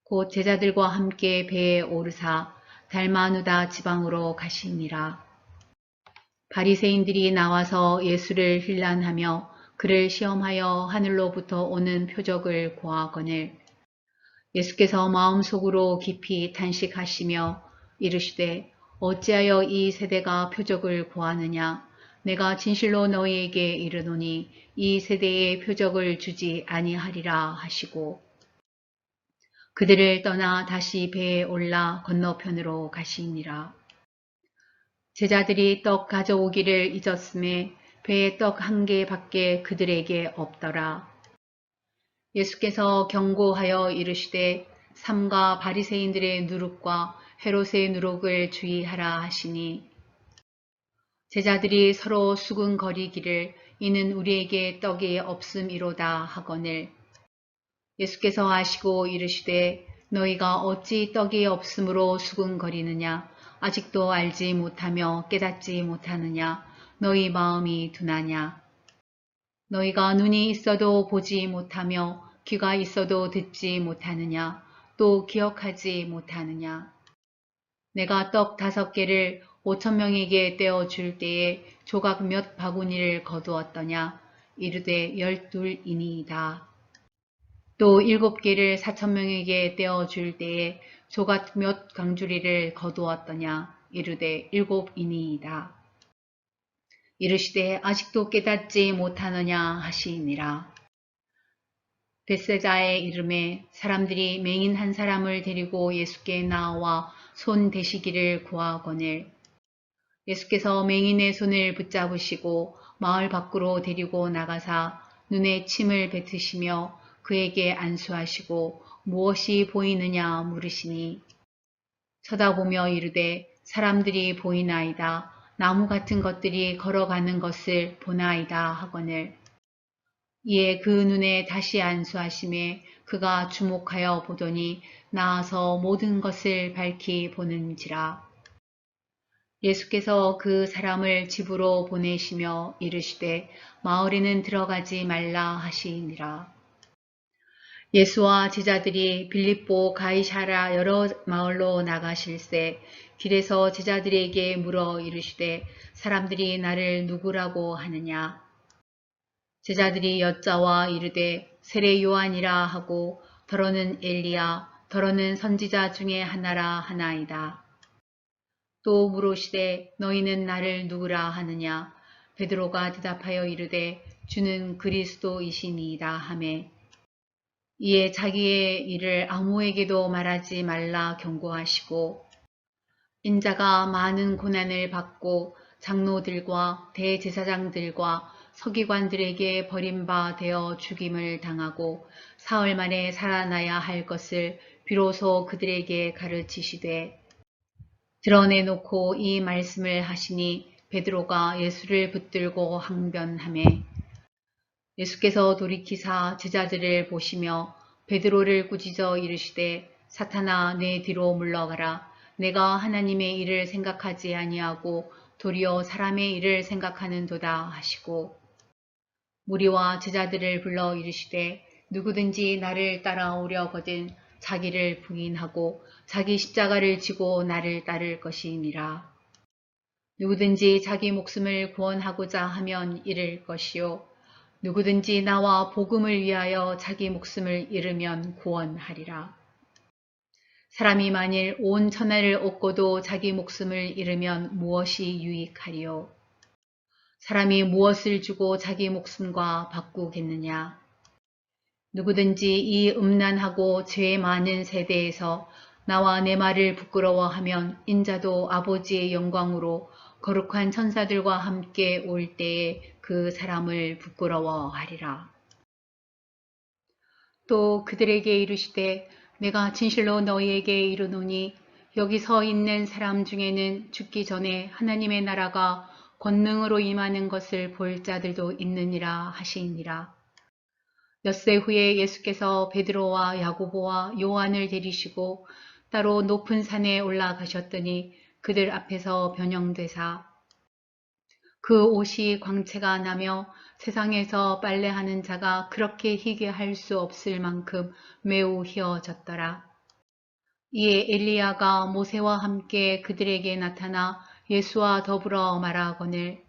곧 제자들과 함께 배에 오르사 달마누다 지방으로 가시니라. 바리새인들이 나와서 예수를 힐난하며 그를 시험하여 하늘로부터 오는 표적을 고하거늘 예수께서 마음속으로 깊이 탄식하시며 이르시되 어찌하여 이 세대가 표적을 구하느냐 내가 진실로 너희에게 이르노니 이 세대에 표적을 주지 아니하리라 하시고 그들을 떠나 다시 배에 올라 건너편으로 가시니라. 제자들이 떡 가져오기를 잊었음에 배에 떡 1개밖에 그들에게 없더라. 예수께서 경고하여 이르시되 삼가 바리새인들의 누룩과 헤롯의 누룩을 주의하라 하시니 제자들이 서로 수군거리기를 이는 우리에게 떡이 없음이로다 하거늘 예수께서 아시고 이르시되 너희가 어찌 떡이 없음으로 수군거리느냐 아직도 알지 못하며 깨닫지 못하느냐 너희 마음이 둔하냐 너희가 눈이 있어도 보지 못하며 귀가 있어도 듣지 못하느냐 또 기억하지 못하느냐 내가 떡 5개를 5,000명에게 떼어줄 때에 조각 몇 바구니를 거두었더냐 이르되 12이니이다. 또 7개를 4,000명에게 떼어줄 때에 조각 몇 강주리를 거두었더냐. 이르되 7이니이다. 이르시되 아직도 깨닫지 못하느냐 하시니라. 벳세자의 이름에 사람들이 맹인 한 사람을 데리고 예수께 나와 손 대시기를 구하거늘 예수께서 맹인의 손을 붙잡으시고 마을 밖으로 데리고 나가사 눈에 침을 뱉으시며 그에게 안수하시고 무엇이 보이느냐 물으시니 쳐다보며 이르되 사람들이 보이나이다. 나무 같은 것들이 걸어가는 것을 보나이다 하거늘 이에 그 눈에 다시 안수하심에 그가 주목하여 보더니 나아서 모든 것을 밝히 보는지라. 예수께서 그 사람을 집으로 보내시며 이르시되 마을에는 들어가지 말라 하시니라. 예수와 제자들이 빌립보 가이사랴 여러 마을로 나가실새 길에서 제자들에게 물어 이르시되 사람들이 나를 누구라고 하느냐. 제자들이 여짜와 이르되 세례 요한이라 하고 더러는 엘리야 더러는 선지자 중에 하나라 하나이다. 또 물으시되 너희는 나를 누구라 하느냐. 베드로가 대답하여 이르되 주는 그리스도이시니이다 하매 이에 자기의 일을 아무에게도 말하지 말라 경고하시고 인자가 많은 고난을 받고 장로들과 대제사장들과 서기관들에게 버림바 되어 죽임을 당하고 사흘 만에 살아나야 할 것을 비로소 그들에게 가르치시되 드러내놓고 이 말씀을 하시니 베드로가 예수를 붙들고 항변하매 예수께서 돌이키사 제자들을 보시며 베드로를 꾸짖어 이르시되 사탄아 내 뒤로 물러가라. 내가 하나님의 일을 생각하지 아니하고 도리어 사람의 일을 생각하는도다 하시고 무리와 제자들을 불러 이르시되 누구든지 나를 따라오려거든 자기를 부인하고 자기 십자가를 지고 나를 따를 것이니라. 누구든지 자기 목숨을 구원하고자 하면 잃을 것이요 누구든지 나와 복음을 위하여 자기 목숨을 잃으면 구원하리라. 사람이 만일 온 천하를 얻고도 자기 목숨을 잃으면 무엇이 유익하리요? 사람이 무엇을 주고 자기 목숨과 바꾸겠느냐? 누구든지 이 음란하고 죄 많은 세대에서 나와 내 말을 부끄러워하면 인자도 아버지의 영광으로 거룩한 천사들과 함께 올 때에 그 사람을 부끄러워하리라. 또 그들에게 이르시되 내가 진실로 너희에게 이르노니 여기 서 있는 사람 중에는 죽기 전에 하나님의 나라가 권능으로 임하는 것을 볼 자들도 있느니라 하시니라. 엿새 후에 예수께서 베드로와 야고보와 요한을 데리시고 따로 높은 산에 올라가셨더니 그들 앞에서 변형되사 그 옷이 광채가 나며 세상에서 빨래하는 자가 그렇게 희게 할 수 없을 만큼 매우 희어졌더라. 이에 엘리야가 모세와 함께 그들에게 나타나 예수와 더불어 말하거늘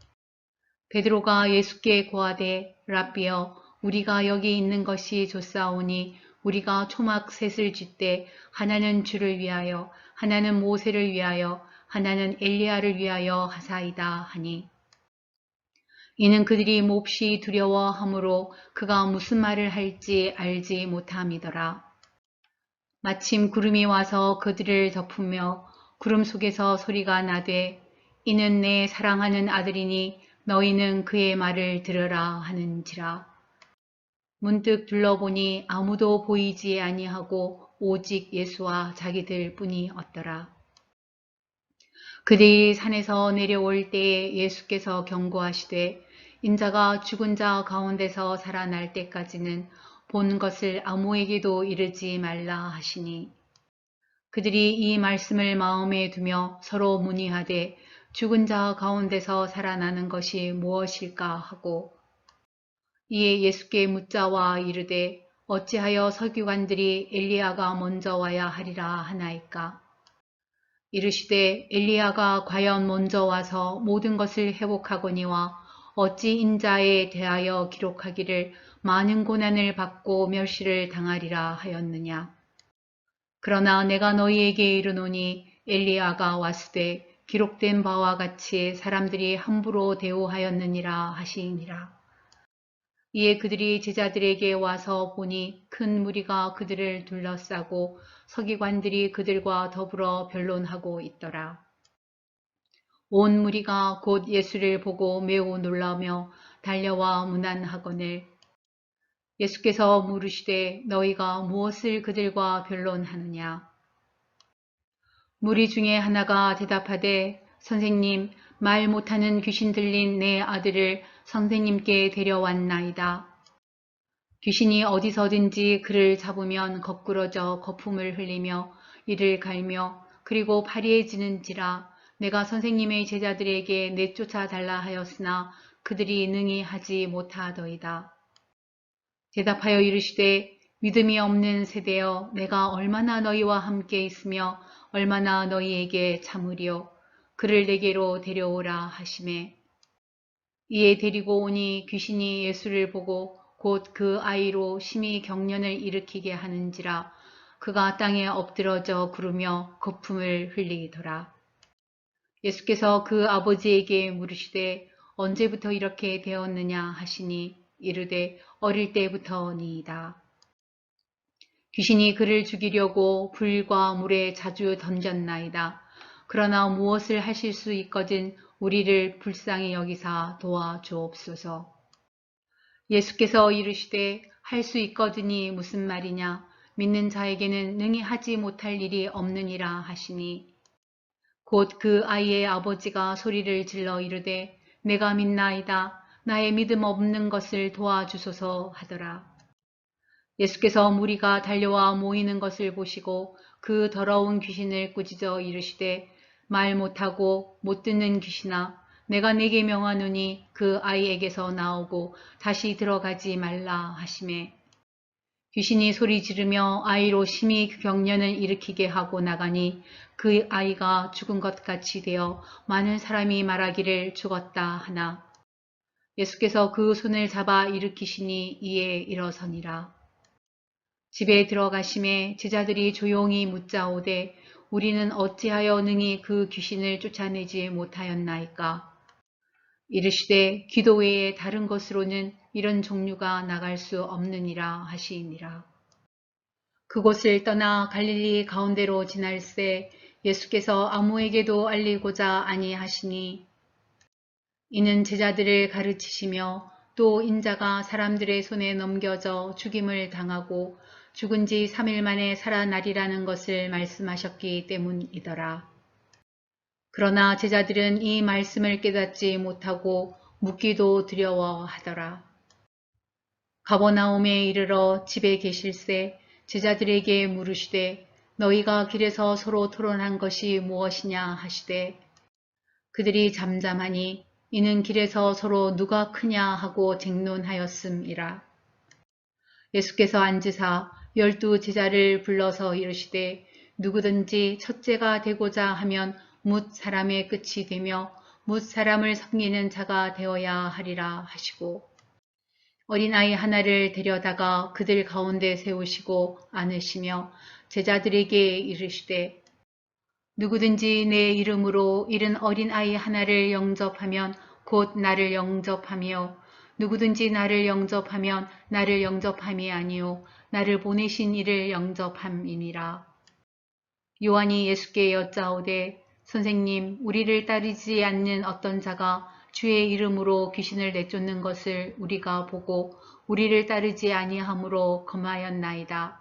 베드로가 예수께 고하되 랍비여 우리가 여기 있는 것이 좋사오니 우리가 초막 셋을 쥐때 하나는 주를 위하여 하나는 모세를 위하여 하나는 엘리야를 위하여 하사이다 하니 이는 그들이 몹시 두려워하므로 그가 무슨 말을 할지 알지 못함이더라. 마침 구름이 와서 그들을 덮으며 구름 속에서 소리가 나되 이는 내 사랑하는 아들이니 너희는 그의 말을 들으라 하는지라. 문득 둘러보니 아무도 보이지 아니하고 오직 예수와 자기들 뿐이 없더라. 그들이 산에서 내려올 때에 예수께서 경고하시되 인자가 죽은 자 가운데서 살아날 때까지는 본 것을 아무에게도 이르지 말라 하시니 그들이 이 말씀을 마음에 두며 서로 문의하되 죽은 자 가운데서 살아나는 것이 무엇일까 하고 이에 예수께 묻자와 이르되 어찌하여 서기관들이 엘리야가 먼저 와야 하리라 하나이까. 이르시되 엘리야가 과연 먼저 와서 모든 것을 회복하거니와 어찌 인자에 대하여 기록하기를 많은 고난을 받고 멸시를 당하리라 하였느냐. 그러나 내가 너희에게 이르노니 엘리야가 왔으되 기록된 바와 같이 사람들이 함부로 대우하였느니라 하시니라. 이에 그들이 제자들에게 와서 보니 큰 무리가 그들을 둘러싸고 서기관들이 그들과 더불어 변론하고 있더라. 온 무리가 곧 예수를 보고 매우 놀라며 달려와 문안하거늘 예수께서 물으시되 너희가 무엇을 그들과 변론하느냐. 무리 중에 하나가 대답하되 선생님, 말 못하는 귀신 들린 내 아들을 선생님께 데려왔나이다. 귀신이 어디서든지 그를 잡으면 거꾸러져 거품을 흘리며 이를 갈며 그리고 파리해지는지라. 내가 선생님의 제자들에게 내쫓아 달라 하였으나 그들이 능히 하지 못하더이다. 대답하여 이르시되 믿음이 없는 세대여, 내가 얼마나 너희와 함께 있으며 얼마나 너희에게 참으리요. 그를 내게로 데려오라 하시매 이에 데리고 오니 귀신이 예수를 보고 곧 그 아이로 심히 경련을 일으키게 하는지라. 그가 땅에 엎드러져 구르며 거품을 흘리더라. 예수께서 그 아버지에게 물으시되 언제부터 이렇게 되었느냐 하시니 이르되 어릴 때부터니이다. 귀신이 그를 죽이려고 불과 물에 자주 던졌나이다. 그러나 무엇을 하실 수 있거든 우리를 불쌍히 여기사 도와주옵소서. 예수께서 이르시되 할 수 있거든이 무슨 말이냐. 믿는 자에게는 능히 하지 못할 일이 없느니라 하시니 곧 그 아이의 아버지가 소리를 질러 이르되 내가 믿나이다. 나의 믿음 없는 것을 도와주소서 하더라. 예수께서 무리가 달려와 모이는 것을 보시고 그 더러운 귀신을 꾸짖어 이르시되 말 못하고 못 듣는 귀신아, 내가 네게 명하노니 그 아이에게서 나오고 다시 들어가지 말라 하시매 귀신이 소리 지르며 아이로 심히 경련을 일으키게 하고 나가니 그 아이가 죽은 것 같이 되어 많은 사람이 말하기를 죽었다 하나 예수께서 그 손을 잡아 일으키시니 이에 일어서니라. 집에 들어가심에 제자들이 조용히 묻자오되 우리는 어찌하여 능히 그 귀신을 쫓아내지 못하였나이까. 이르시되 기도 외에 다른 것으로는 이런 종류가 나갈 수 없느니라 하시니라. 그곳을 떠나 갈릴리 가운데로 지날새 예수께서 아무에게도 알리고자 아니하시니 이는 제자들을 가르치시며 또 인자가 사람들의 손에 넘겨져 죽임을 당하고 죽은 지 3일 만에 살아나리라는 것을 말씀하셨기 때문이더라. 그러나 제자들은 이 말씀을 깨닫지 못하고 묻기도 두려워하더라. 가버나움에 이르러 집에 계실새 제자들에게 물으시되 너희가 길에서 서로 토론한 것이 무엇이냐 하시되 그들이 잠잠하니 이는 길에서 서로 누가 크냐 하고 쟁론하였음이라. 예수께서 앉으사 12 제자를 불러서 이르시되 누구든지 첫째가 되고자 하면 뭇 사람의 끝이 되며 뭇 사람을 섬기는 자가 되어야 하리라 하시고 어린아이 하나를 데려다가 그들 가운데 세우시고 안으시며 제자들에게 이르시되 누구든지 내 이름으로 이른 어린아이 하나를 영접하면 곧 나를 영접하며 누구든지 나를 영접하면 나를 영접함이 아니요 나를 보내신 이를 영접함이니라. 요한이 예수께 여짜오되 선생님 우리를 따르지 않는 어떤 자가 주의 이름으로 귀신을 내쫓는 것을 우리가 보고 우리를 따르지 아니하므로 금하였나이다.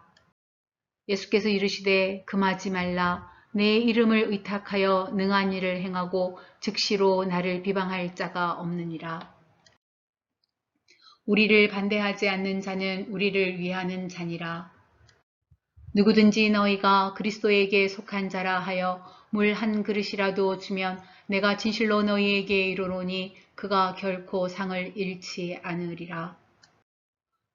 예수께서 이르시되 금하지 말라. 내 이름을 의탁하여 능한 일을 행하고 즉시로 나를 비방할 자가 없느니라. 우리를 반대하지 않는 자는 우리를 위하는 자니라. 누구든지 너희가 그리스도에게 속한 자라 하여 물 한 그릇이라도 주면 내가 진실로 너희에게 이르노니 그가 결코 상을 잃지 않으리라.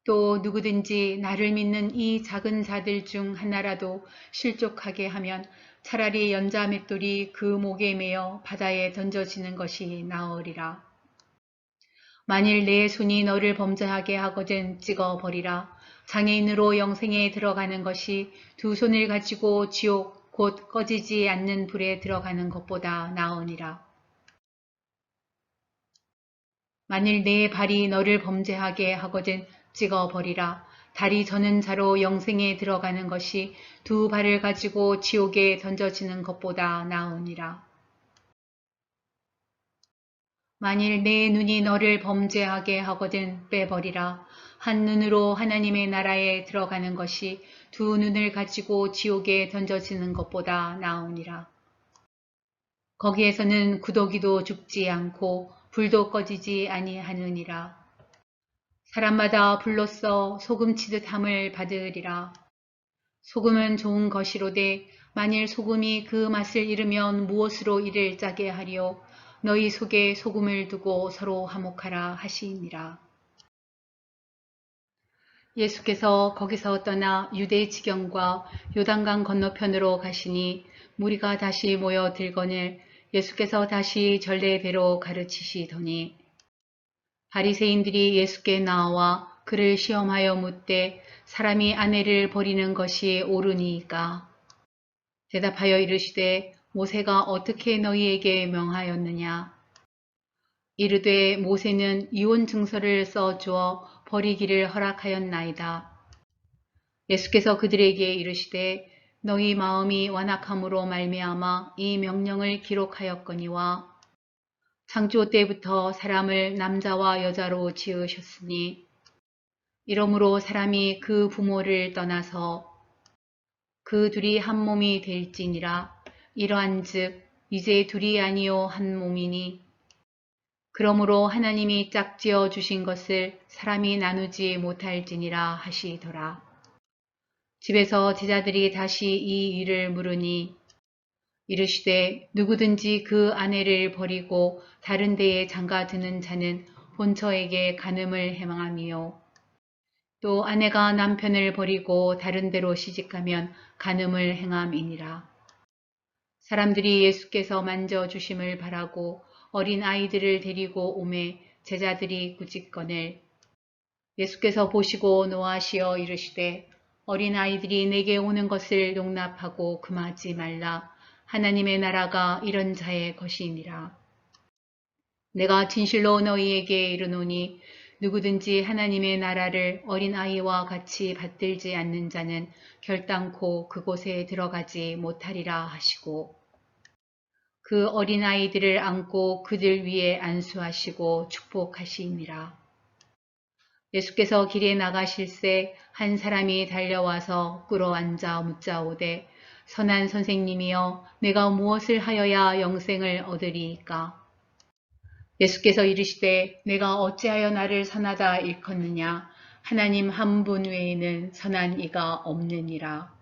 또 누구든지 나를 믿는 이 작은 자들 중 하나라도 실족하게 하면 차라리 연자 맷돌이 그 목에 매어 바다에 던져지는 것이 나으리라. 만일 내 손이 너를 범죄하게 하거든 찍어버리라. 장애인으로 영생에 들어가는 것이 두 손을 가지고 지옥 곧 꺼지지 않는 불에 들어가는 것보다 나으니라. 만일 내 발이 너를 범죄하게 하거든 찍어버리라. 다리 저는 자로 영생에 들어가는 것이 두 발을 가지고 지옥에 던져지는 것보다 나으니라. 만일 내 눈이 너를 범죄하게 하거든 빼버리라. 한 눈으로 하나님의 나라에 들어가는 것이 두 눈을 가지고 지옥에 던져지는 것보다 나으니라. 거기에서는 구더기도 죽지 않고 불도 꺼지지 아니하느니라. 사람마다 불로써 소금치듯 함을 받으리라. 소금은 좋은 것이로되 만일 소금이 그 맛을 잃으면 무엇으로 이를 짜게 하리요. 너희 속에 소금을 두고 서로 화목하라 하시니라. 예수께서 거기서 떠나 유대 지경과 요단강 건너편으로 가시니 무리가 다시 모여 들거늘 예수께서 다시 전례대로 가르치시더니 바리새인들이 예수께 나와 그를 시험하여 묻되 사람이 아내를 버리는 것이 옳으니이까? 대답하여 이르시되 모세가 어떻게 너희에게 명하였느냐? 이르되 모세는 이혼 증서를 써 주어 버리기를 허락하였나이다. 예수께서 그들에게 이르시되 너희 마음이 완악함으로 말미암아 이 명령을 기록하였거니와 창조 때부터 사람을 남자와 여자로 지으셨으니 이러므로 사람이 그 부모를 떠나서 그 둘이 한 몸이 될지니라. 이러한즉 이제 둘이 아니요 한 몸이니 그러므로 하나님이 짝지어 주신 것을 사람이 나누지 못할지니라 하시더라. 집에서 제자들이 다시 이 일을 물으니 이르시되 누구든지 그 아내를 버리고 다른 데에 장가드는 자는 본처에게 간음을 행함이요 또 아내가 남편을 버리고 다른 데로 시집가면 간음을 행함이니라. 사람들이 예수께서 만져주심을 바라고 어린 아이들을 데리고 오매 제자들이 꾸짖거늘 예수께서 보시고 노하시어 이르시되 어린 아이들이 내게 오는 것을 용납하고 금하지 말라. 하나님의 나라가 이런 자의 것이니라. 내가 진실로 너희에게 이르노니 누구든지 하나님의 나라를 어린아이와 같이 받들지 않는 자는 결단코 그곳에 들어가지 못하리라 하시고 그 어린아이들을 안고 그들 위에 안수하시고 축복하시니라. 예수께서 길에 나가실새 한 사람이 달려와서 꿇어앉아 묻자오되 선한 선생님이여 내가 무엇을 하여야 영생을 얻으리이까? 예수께서 이르시되 내가 어찌하여 나를 선하다 일컫느냐? 하나님 한 분 외에는 선한 이가 없느니라.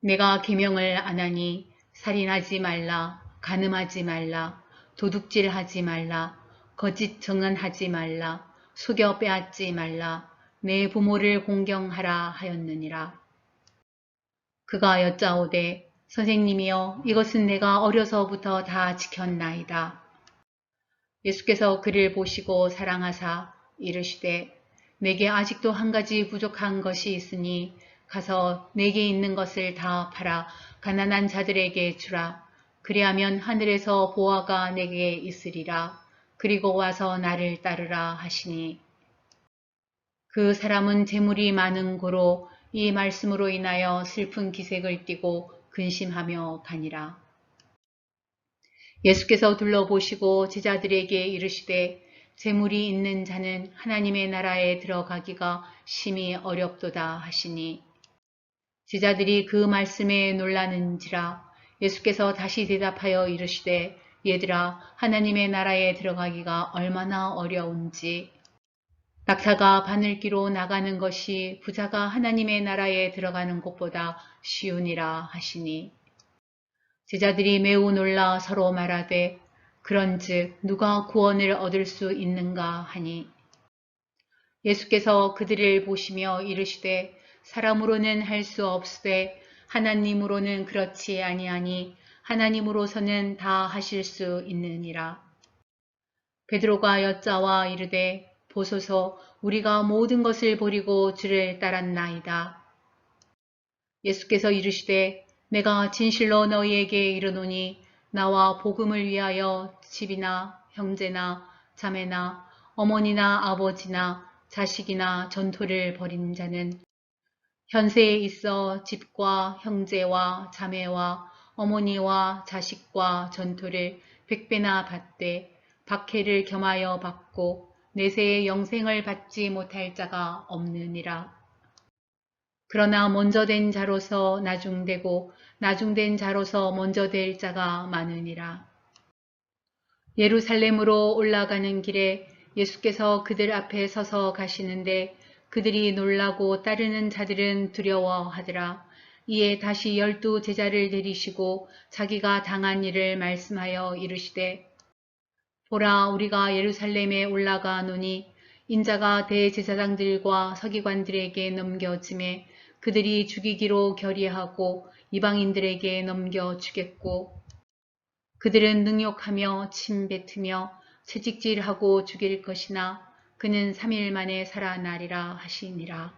내가 계명을 안 하니 살인하지 말라, 간음하지 말라, 도둑질하지 말라, 거짓 증언하지 말라, 속여 빼앗지 말라, 내 부모를 공경하라 하였느니라. 그가 여짜오되 선생님이여 이것은 내가 어려서부터 다 지켰나이다. 예수께서 그를 보시고 사랑하사 이르시되 내게 아직도 한 가지 부족한 것이 있으니 가서 내게 있는 것을 다 팔아 가난한 자들에게 주라. 그리하면 하늘에서 보화가 내게 있으리라. 그리고 와서 나를 따르라 하시니 그 사람은 재물이 많은 고로 이 말씀으로 인하여 슬픈 기색을 띠고 근심하며 가니라. 예수께서 둘러보시고 제자들에게 이르시되 재물이 있는 자는 하나님의 나라에 들어가기가 심히 어렵도다 하시니 제자들이 그 말씀에 놀라는지라. 예수께서 다시 대답하여 이르시되 얘들아 하나님의 나라에 들어가기가 얼마나 어려운지 낙타가 바늘기로 나가는 것이 부자가 하나님의 나라에 들어가는 것보다 쉬우니라 하시니 제자들이 매우 놀라 서로 말하되 그런즉 누가 구원을 얻을 수 있는가 하니 예수께서 그들을 보시며 이르시되 사람으로는 할 수 없으되 하나님으로는 그렇지 아니하니 하나님으로서는 다 하실 수 있느니라. 베드로가 여짜와 이르되 보소서 우리가 모든 것을 버리고 주를 따랐나이다. 예수께서 이르시되 내가 진실로 너희에게 이르노니 나와 복음을 위하여 집이나 형제나 자매나 어머니나 아버지나 자식이나 전토를 벌인 자는 현세에 있어 집과 형제와 자매와 어머니와 자식과 전토를 백배나 받되 박해를 겸하여 받고 내세의 영생을 받지 못할 자가 없느니라. 그러나 먼저 된 자로서 나중되고 나중된 자로서 먼저 될 자가 많으니라. 예루살렘으로 올라가는 길에 예수께서 그들 앞에 서서 가시는데 그들이 놀라고 따르는 자들은 두려워하더라. 이에 다시 12 제자를 데리시고 자기가 당한 일을 말씀하여 이르시되 보라 우리가 예루살렘에 올라가노니 인자가 대제사장들과 서기관들에게 넘겨짐에 그들이 죽이기로 결의하고 이방인들에게 넘겨주겠고 그들은 능욕하며 침뱉으며 채찍질하고 죽일 것이나 그는 3일 만에 살아나리라 하시니라.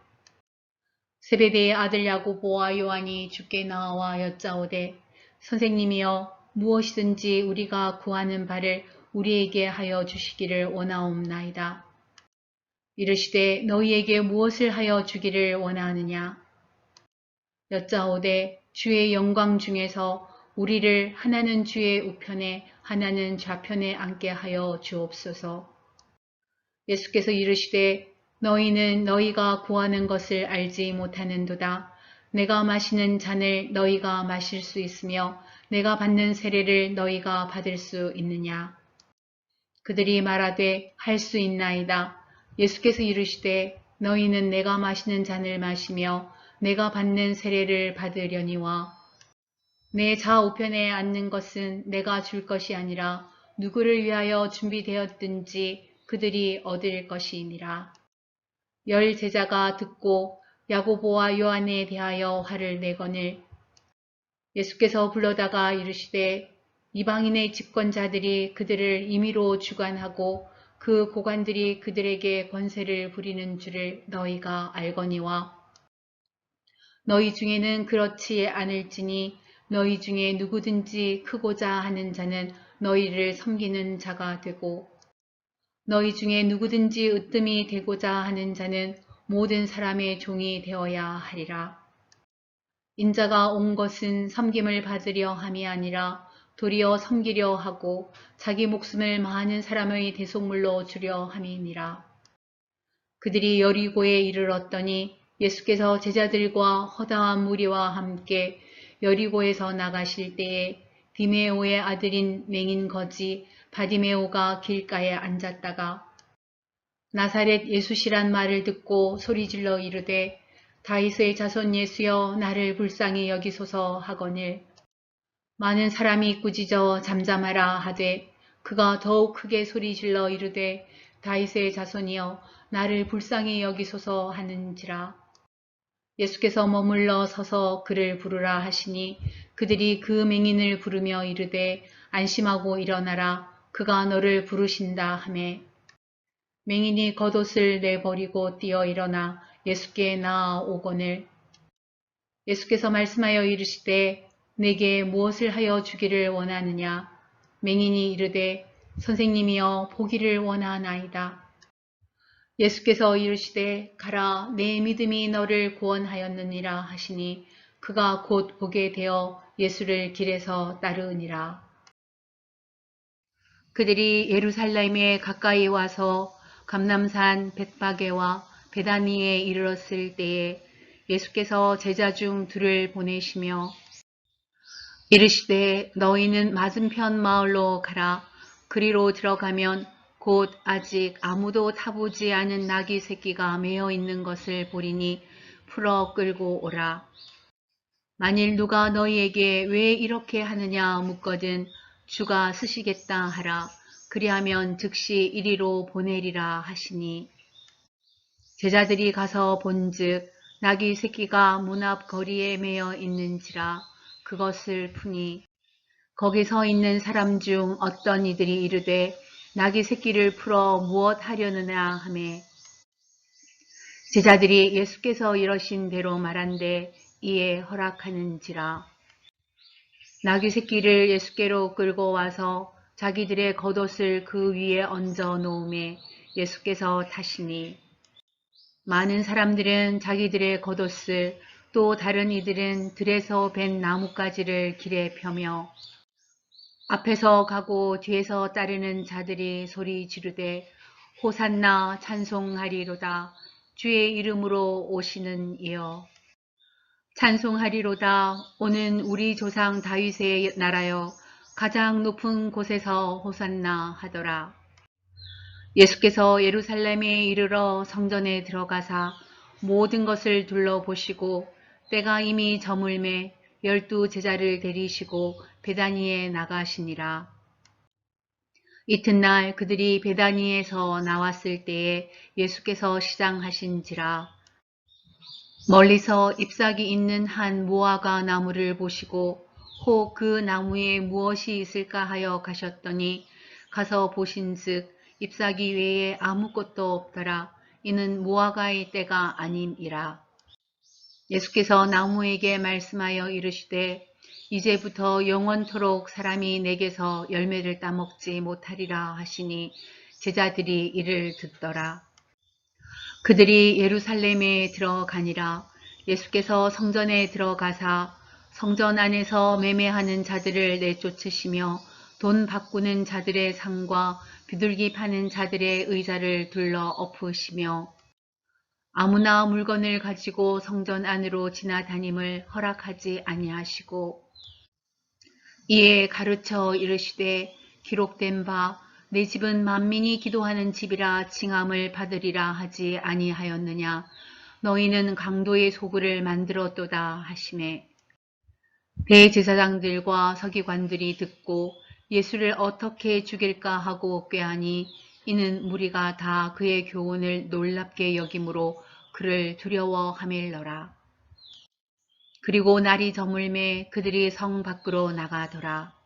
세베대의 아들 야고보와 요한이 주께 나와 여짜오되 선생님이여 무엇이든지 우리가 구하는 바를 우리에게 하여 주시기를 원하옵나이다. 이르시되 너희에게 무엇을 하여 주기를 원하느냐. 여짜오되 주의 영광 중에서 우리를 하나는 주의 우편에 하나는 좌편에 앉게 하여 주옵소서. 예수께서 이르시되 너희는 너희가 구하는 것을 알지 못하는도다. 내가 마시는 잔을 너희가 마실 수 있으며 내가 받는 세례를 너희가 받을 수 있느냐. 그들이 말하되 할 수 있나이다. 예수께서 이르시되 너희는 내가 마시는 잔을 마시며 내가 받는 세례를 받으려니와 내 좌우편에 앉는 것은 내가 줄 것이 아니라 누구를 위하여 준비되었든지 그들이 얻을 것이니라. 10 제자가 듣고 야고보와 요한에 대하여 화를 내거늘 예수께서 불러다가 이르시되 이방인의 집권자들이 그들을 임의로 주관하고 그 고관들이 그들에게 권세를 부리는 줄을 너희가 알거니와 너희 중에는 그렇지 않을지니 너희 중에 누구든지 크고자 하는 자는 너희를 섬기는 자가 되고 너희 중에 누구든지 으뜸이 되고자 하는 자는 모든 사람의 종이 되어야 하리라. 인자가 온 것은 섬김을 받으려 함이 아니라 도리어 섬기려 하고 자기 목숨을 많은 사람의 대속물로 주려 함이니라. 그들이 여리고에 이르렀더니 예수께서 제자들과 허다한 무리와 함께 여리고에서 나가실 때에 디메오의 아들인 맹인 거지 바디메오가 길가에 앉았다가 나사렛 예수시란 말을 듣고 소리질러 이르되 다윗의 자손 예수여 나를 불쌍히 여기소서 하거늘 많은 사람이 꾸짖어 잠잠하라 하되 그가 더욱 크게 소리질러 이르되 다윗의 자손이여 나를 불쌍히 여기소서 하는지라. 예수께서 머물러 서서 그를 부르라 하시니 그들이 그 맹인을 부르며 이르되 안심하고 일어나라 그가 너를 부르신다 하매 맹인이 겉옷을 내버리고 뛰어 일어나 예수께 나아오거늘 예수께서 말씀하여 이르시되 내게 무엇을 하여 주기를 원하느냐. 맹인이 이르되 선생님이여 보기를 원하나이다. 예수께서 이르시되 가라 내 믿음이 너를 구원하였느니라 하시니 그가 곧 보게 되어 예수를 길에서 따르니라. 그들이 예루살렘에 가까이 와서 감람산 벳바게와 베다니에 이르렀을 때에 예수께서 제자 중 둘을 보내시며 이르시되 너희는 맞은편 마을로 가라. 그리로 들어가면 곧 아직 아무도 타보지 않은 나귀 새끼가 매어 있는 것을 보리니 풀어 끌고 오라. 만일 누가 너희에게 왜 이렇게 하느냐 묻거든 주가 쓰시겠다 하라. 그리하면 즉시 이리로 보내리라 하시니 제자들이 가서 본즉 나귀 새끼가 문 앞 거리에 매어 있는지라 그것을 푸니 거기 서 있는 사람 중 어떤 이들이 이르되 나귀 새끼를 풀어 무엇 하려느냐 하매 제자들이 예수께서 이러신 대로 말한데 이에 허락하는지라. 나귀 새끼를 예수께로 끌고 와서 자기들의 겉옷을 그 위에 얹어 놓음에 예수께서 타시니 많은 사람들은 자기들의 겉옷을 또 다른 이들은 들에서 벤 나뭇가지를 길에 펴며 앞에서 가고 뒤에서 따르는 자들이 소리 지르되 호산나 찬송하리로다 주의 이름으로 오시는 이여 찬송하리로다 오는 우리 조상 다윗의 나라여 가장 높은 곳에서 호산나 하더라. 예수께서 예루살렘에 이르러 성전에 들어가사 모든 것을 둘러보시고 때가 이미 저물매 12 제자를 데리시고 베다니에 나가시니라. 이튿날 그들이 베다니에서 나왔을 때에 예수께서 시장하신지라. 멀리서 잎사귀 있는 한 무화과 나무를 보시고 혹 그 나무에 무엇이 있을까 하여 가셨더니 가서 보신즉 잎사귀 외에 아무것도 없더라. 이는 무화과의 때가 아님이라. 예수께서 나무에게 말씀하여 이르시되 이제부터 영원토록 사람이 내게서 열매를 따먹지 못하리라 하시니 제자들이 이를 듣더라. 그들이 예루살렘에 들어가니라. 예수께서 성전에 들어가사 성전 안에서 매매하는 자들을 내쫓으시며 돈 바꾸는 자들의 상과 비둘기 파는 자들의 의자를 둘러 엎으시며 아무나 물건을 가지고 성전 안으로 지나다님을 허락하지 아니하시고 이에 가르쳐 이르시되 기록된 바 내 집은 만민이 기도하는 집이라 칭함을 받으리라 하지 아니하였느냐. 너희는 강도의 소굴을 만들었도다 하시매 대제사장들과 서기관들이 듣고 예수를 어떻게 죽일까 하고 꾀하니 이는 무리가 다 그의 교훈을 놀랍게 여김으로 그를 두려워하밀러라. 그리고 날이 저물매 그들이 성 밖으로 나가더라.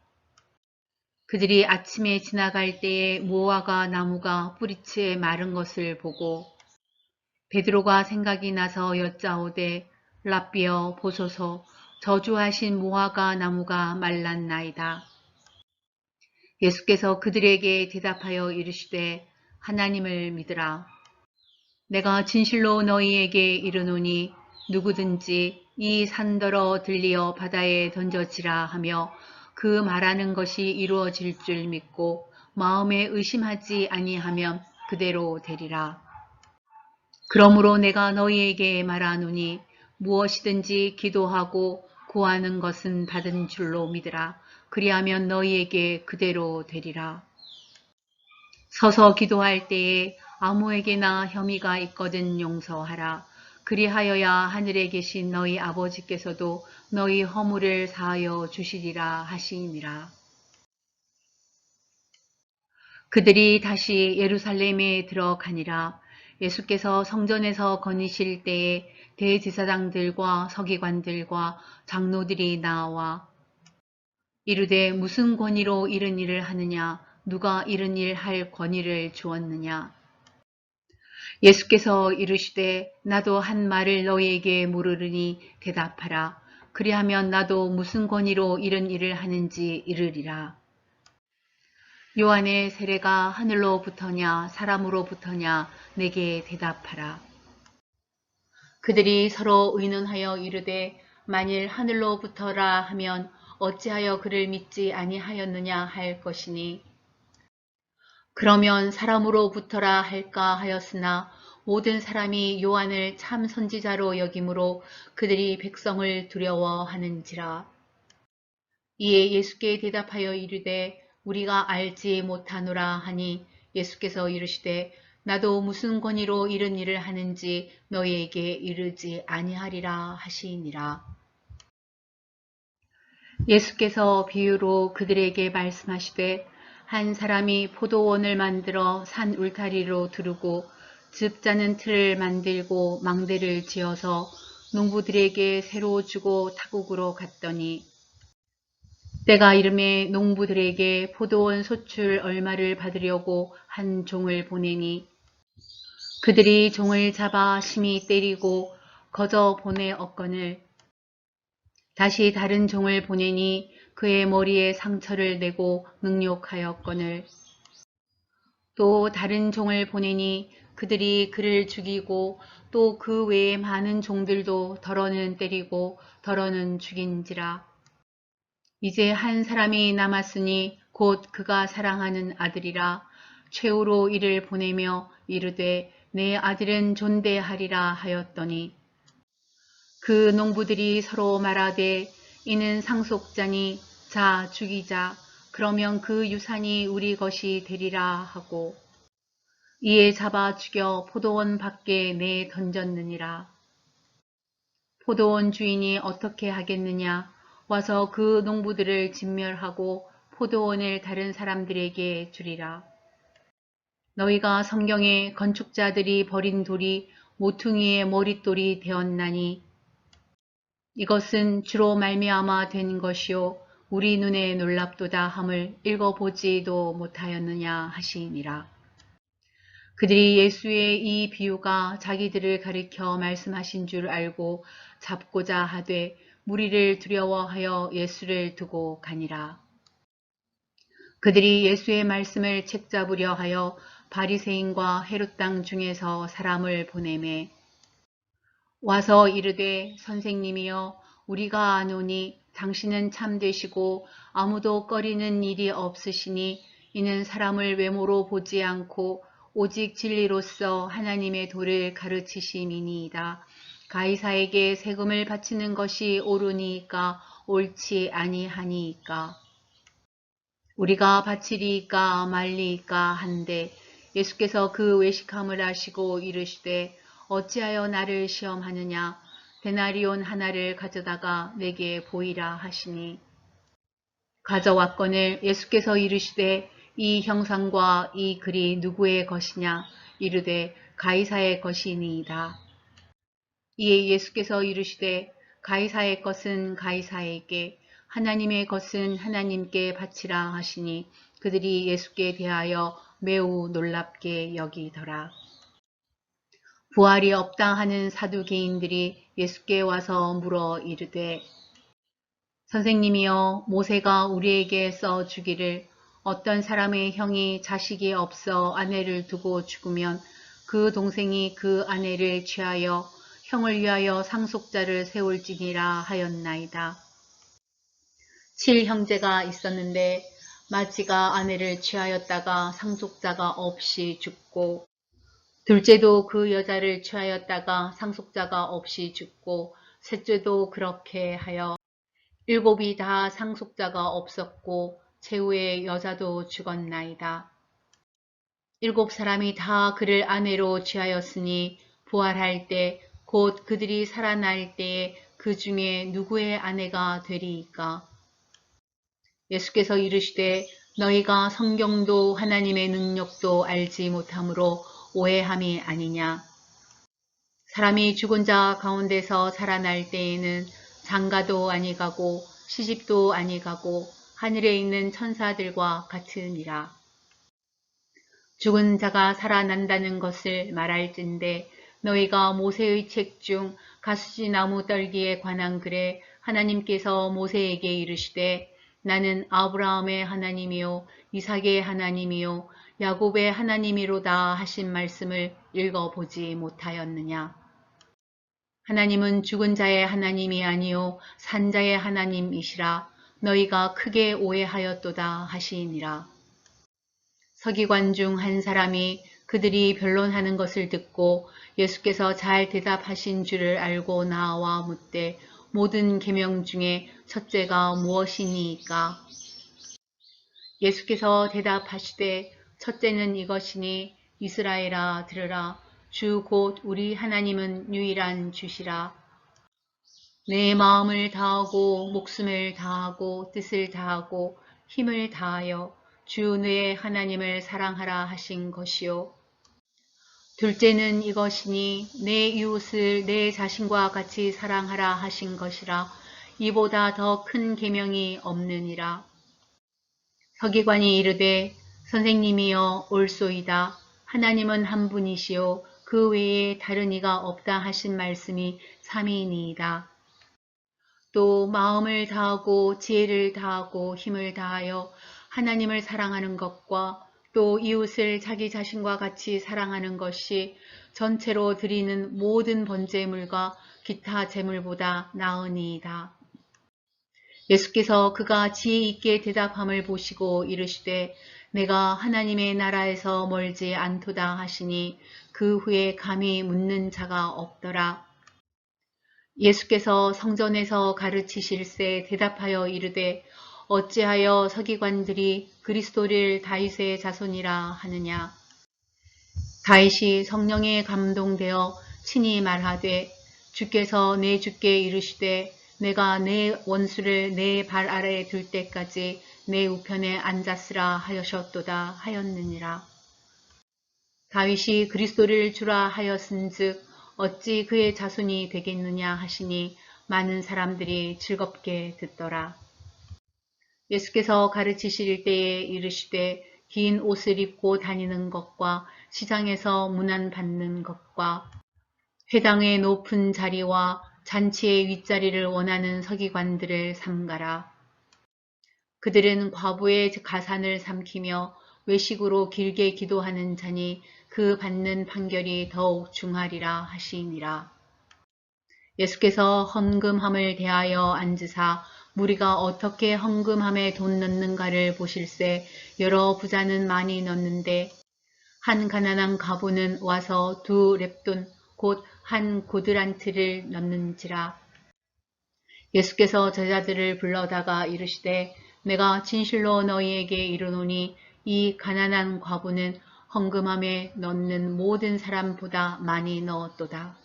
그들이 아침에 지나갈 때에 무화과 나무가 뿌리채 마른 것을 보고 베드로가 생각이 나서 여짜오되 랍비여 보소서 저주하신 무화과 나무가 말랐나이다. 예수께서 그들에게 대답하여 이르시되 하나님을 믿으라. 내가 진실로 너희에게 이르노니 누구든지 이 산더러 들리어 바다에 던져지라 하며 그 말하는 것이 이루어질 줄 믿고 마음에 의심하지 아니하면 그대로 되리라. 그러므로 내가 너희에게 말하노니 무엇이든지 기도하고 구하는 것은 받은 줄로 믿으라. 그리하면 너희에게 그대로 되리라. 서서 기도할 때에 아무에게나 혐의가 있거든 용서하라. 그리하여야 하늘에 계신 너희 아버지께서도 너희 허물을 사하여 주시리라 하시니라. 그들이 다시 예루살렘에 들어가니라. 예수께서 성전에서 거니실 때에 대제사장들과 서기관들과 장로들이 나와 이르되 무슨 권위로 이런 일을 하느냐? 누가 이런 일 할 권위를 주었느냐? 예수께서 이르시되 나도 한 말을 너희에게 물으리니 대답하라. 그리하면 나도 무슨 권위로 이런 일을 하는지 이르리라. 요한의 세례가 하늘로부터냐 사람으로부터냐 내게 대답하라. 그들이 서로 의논하여 이르되 만일 하늘로부터라 하면 어찌하여 그를 믿지 아니하였느냐 할 것이니 그러면 사람으로부터라 할까 하였으나 모든 사람이 요한을 참 선지자로 여김으로 그들이 백성을 두려워하는지라. 이에 예수께 대답하여 이르되 우리가 알지 못하노라 하니 예수께서 이르시되 나도 무슨 권위로 이런 일을 하는지 너희에게 이르지 아니하리라 하시니라. 예수께서 비유로 그들에게 말씀하시되 한 사람이 포도원을 만들어 산 울타리로 두르고 즙 짜는 틀을 만들고 망대를 지어서 농부들에게 새로 주고 타국으로 갔더니 때가 이름에 농부들에게 포도원 소출 얼마를 받으려고 한 종을 보내니 그들이 종을 잡아 심히 때리고 거저 보내었거늘 다시 다른 종을 보내니 그의 머리에 상처를 내고 능욕하였거늘 또 다른 종을 보내니 그들이 그를 죽이고 또 그 외에 많은 종들도 덜어는 때리고 덜어는 죽인지라. 이제 한 사람이 남았으니 곧 그가 사랑하는 아들이라. 최후로 이를 보내며 이르되 내 아들은 존대하리라 하였더니 그 농부들이 서로 말하되 이는 상속자니 자 죽이자 그러면 그 유산이 우리 것이 되리라 하고 이에 잡아 죽여 포도원 밖에 내 던졌느니라. 포도원 주인이 어떻게 하겠느냐 와서 그 농부들을 진멸하고 포도원을 다른 사람들에게 주리라. 너희가 성경에 건축자들이 버린 돌이 모퉁이의 머릿돌이 되었나니 이것은 주로 말미암아 된 것이요 우리 눈에 놀랍도다 함을 읽어보지도 못하였느냐 하시니라. 그들이 예수의 이 비유가 자기들을 가리켜 말씀하신 줄 알고 잡고자 하되 무리를 두려워하여 예수를 두고 가니라. 그들이 예수의 말씀을 책잡으려 하여 바리새인과 헤롯 땅 중에서 사람을 보내매 와서 이르되 선생님이여 우리가 아노니 당신은 참되시고 아무도 꺼리는 일이 없으시니 이는 사람을 외모로 보지 않고 오직 진리로서 하나님의 도를 가르치심이니이다. 가이사에게 세금을 바치는 것이 옳으니까 옳지 아니하니이까 우리가 바치리이까 말리이까 한데 예수께서 그 외식함을 아시고 이르시되 어찌하여 나를 시험하느냐 데나리온 하나를 가져다가 내게 보이라 하시니 가져왔거늘 예수께서 이르시되 이 형상과 이 글이 누구의 것이냐 이르되 가이사의 것이니이다. 이에 예수께서 이르시되 가이사의 것은 가이사에게 하나님의 것은 하나님께 바치라 하시니 그들이 예수께 대하여 매우 놀랍게 여기더라. 부활이 없다 하는 사두개인들이 예수께 와서 물어 이르되 선생님이여 모세가 우리에게 써 주기를 어떤 사람의 형이 자식이 없어 아내를 두고 죽으면 그 동생이 그 아내를 취하여 형을 위하여 상속자를 세울지니라 하였나이다. 7형제가 있었는데 마지가 아내를 취하였다가 상속자가 없이 죽고 둘째도 그 여자를 취하였다가 상속자가 없이 죽고 셋째도 그렇게 하여 일곱이 다 상속자가 없었고 최후의 여자도 죽었나이다. 일곱 사람이 다 그를 아내로 취하였으니 부활할 때 곧 그들이 살아날 때에 그 중에 누구의 아내가 되리이까? 예수께서 이르시되 너희가 성경도 하나님의 능력도 알지 못함으로 오해함이 아니냐. 사람이 죽은 자 가운데서 살아날 때에는 장가도 아니가고 시집도 아니가고 하늘에 있는 천사들과 같으니라. 죽은 자가 살아난다는 것을 말할진대 너희가 모세의 책 중 가스지 나무 떨기에 관한 글에 하나님께서 모세에게 이르시되 나는 아브라함의 하나님이요 이삭의 하나님이요 야곱의 하나님이로다 하신 말씀을 읽어보지 못하였느냐. 하나님은 죽은 자의 하나님이 아니요 산 자의 하나님이시라 너희가 크게 오해하였도다 하시니라. 서기관 중 한 사람이 그들이 변론하는 것을 듣고 예수께서 잘 대답하신 줄을 알고 나와 묻되 모든 계명 중에 첫째가 무엇이니이까? 예수께서 대답하시되 첫째는 이것이니 이스라엘아 들으라 주 곧 우리 하나님은 유일한 주시라. 내 마음을 다하고 목숨을 다하고 뜻을 다하고 힘을 다하여 주 너의 하나님을 사랑하라 하신 것이요. 둘째는 이것이니 내 이웃을 내 자신과 같이 사랑하라 하신 것이라. 이보다 더 큰 계명이 없느니라. 서기관이 이르되 선생님이여 옳소이다. 하나님은 한 분이시요 그 외에 다른 이가 없다 하신 말씀이 삼위이니이다. 또 마음을 다하고 지혜를 다하고 힘을 다하여 하나님을 사랑하는 것과 또 이웃을 자기 자신과 같이 사랑하는 것이 전체로 드리는 모든 번제물과 기타 제물보다 나으니이다. 예수께서 그가 지혜 있게 대답함을 보시고 이르시되 내가 하나님의 나라에서 멀지 않도다 하시니 그 후에 감히 묻는 자가 없더라. 예수께서 성전에서 가르치실세 대답하여 이르되 어찌하여 서기관들이 그리스도를 다윗의 자손이라 하느냐. 다윗이 성령에 감동되어 친히 말하되 주께서 내 주께 이르시되 내가 내 원수를 내 발 아래에 둘 때까지 내 우편에 앉았으라 하셨도다 하였느니라. 다윗이 그리스도를 주라 하였은즉 어찌 그의 자손이 되겠느냐 하시니 많은 사람들이 즐겁게 듣더라. 예수께서 가르치실 때에 이르시되 긴 옷을 입고 다니는 것과 시장에서 문안 받는 것과 회당의 높은 자리와 잔치의 윗자리를 원하는 서기관들을 삼가라. 그들은 과부의 가산을 삼키며 외식으로 길게 기도하는 자니 그 받는 판결이 더욱 중하리라 하시니라. 예수께서 헌금함을 대하여 앉으사 무리가 어떻게 헌금함에 돈 넣는가를 보실세 여러 부자는 많이 넣는데 한 가난한 과부는 와서 2렙돈 곧 한 고드란트를 넣는지라. 예수께서 제자들을 불러다가 이르시되 내가 진실로 너희에게 이르노니 이 가난한 과부는 헌금함에 넣는 모든 사람보다 많이 넣었도다.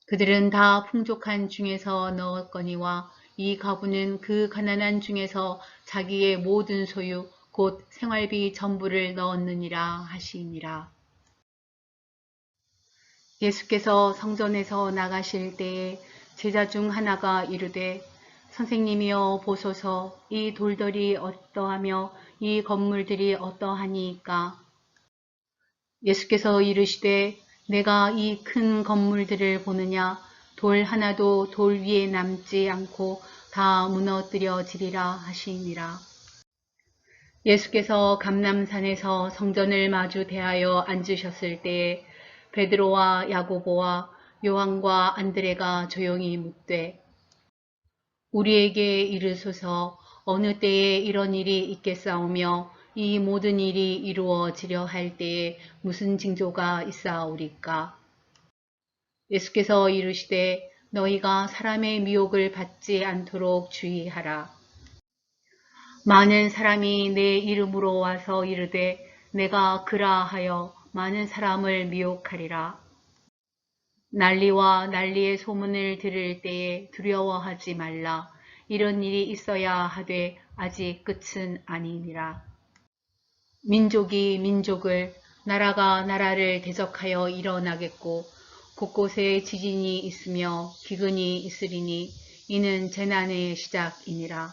그들은 다 풍족한 중에서 넣었거니와 이 과부는 그 가난한 중에서 자기의 모든 소유 곧 생활비 전부를 넣었느니라 하시니라. 예수께서 성전에서 나가실 때에 제자 중 하나가 이르되 선생님이여 보소서 이 돌들이 어떠하며 이 건물들이 어떠하니이까. 예수께서 이르시되 내가 이 큰 건물들을 보느냐 돌 하나도 돌 위에 남지 않고 다 무너뜨려지리라 하시니라. 예수께서 감람산에서 성전을 마주 대하여 앉으셨을 때에 베드로와 야고보와 요한과 안드레가 조용히 묻되 우리에게 이르소서 어느 때에 이런 일이 있겠사오며 이 모든 일이 이루어지려 할 때에 무슨 징조가 있사오리까. 예수께서 이르시되 너희가 사람의 미혹을 받지 않도록 주의하라. 많은 사람이 내 이름으로 와서 이르되 내가 그라 하여 많은 사람을 미혹하리라. 난리와 난리의 소문을 들을 때에 두려워하지 말라. 이런 일이 있어야 하되 아직 끝은 아니니라. 민족이 민족을 나라가 나라를 대적하여 일어나겠고 곳곳에 지진이 있으며 기근이 있으리니 이는 재난의 시작이니라.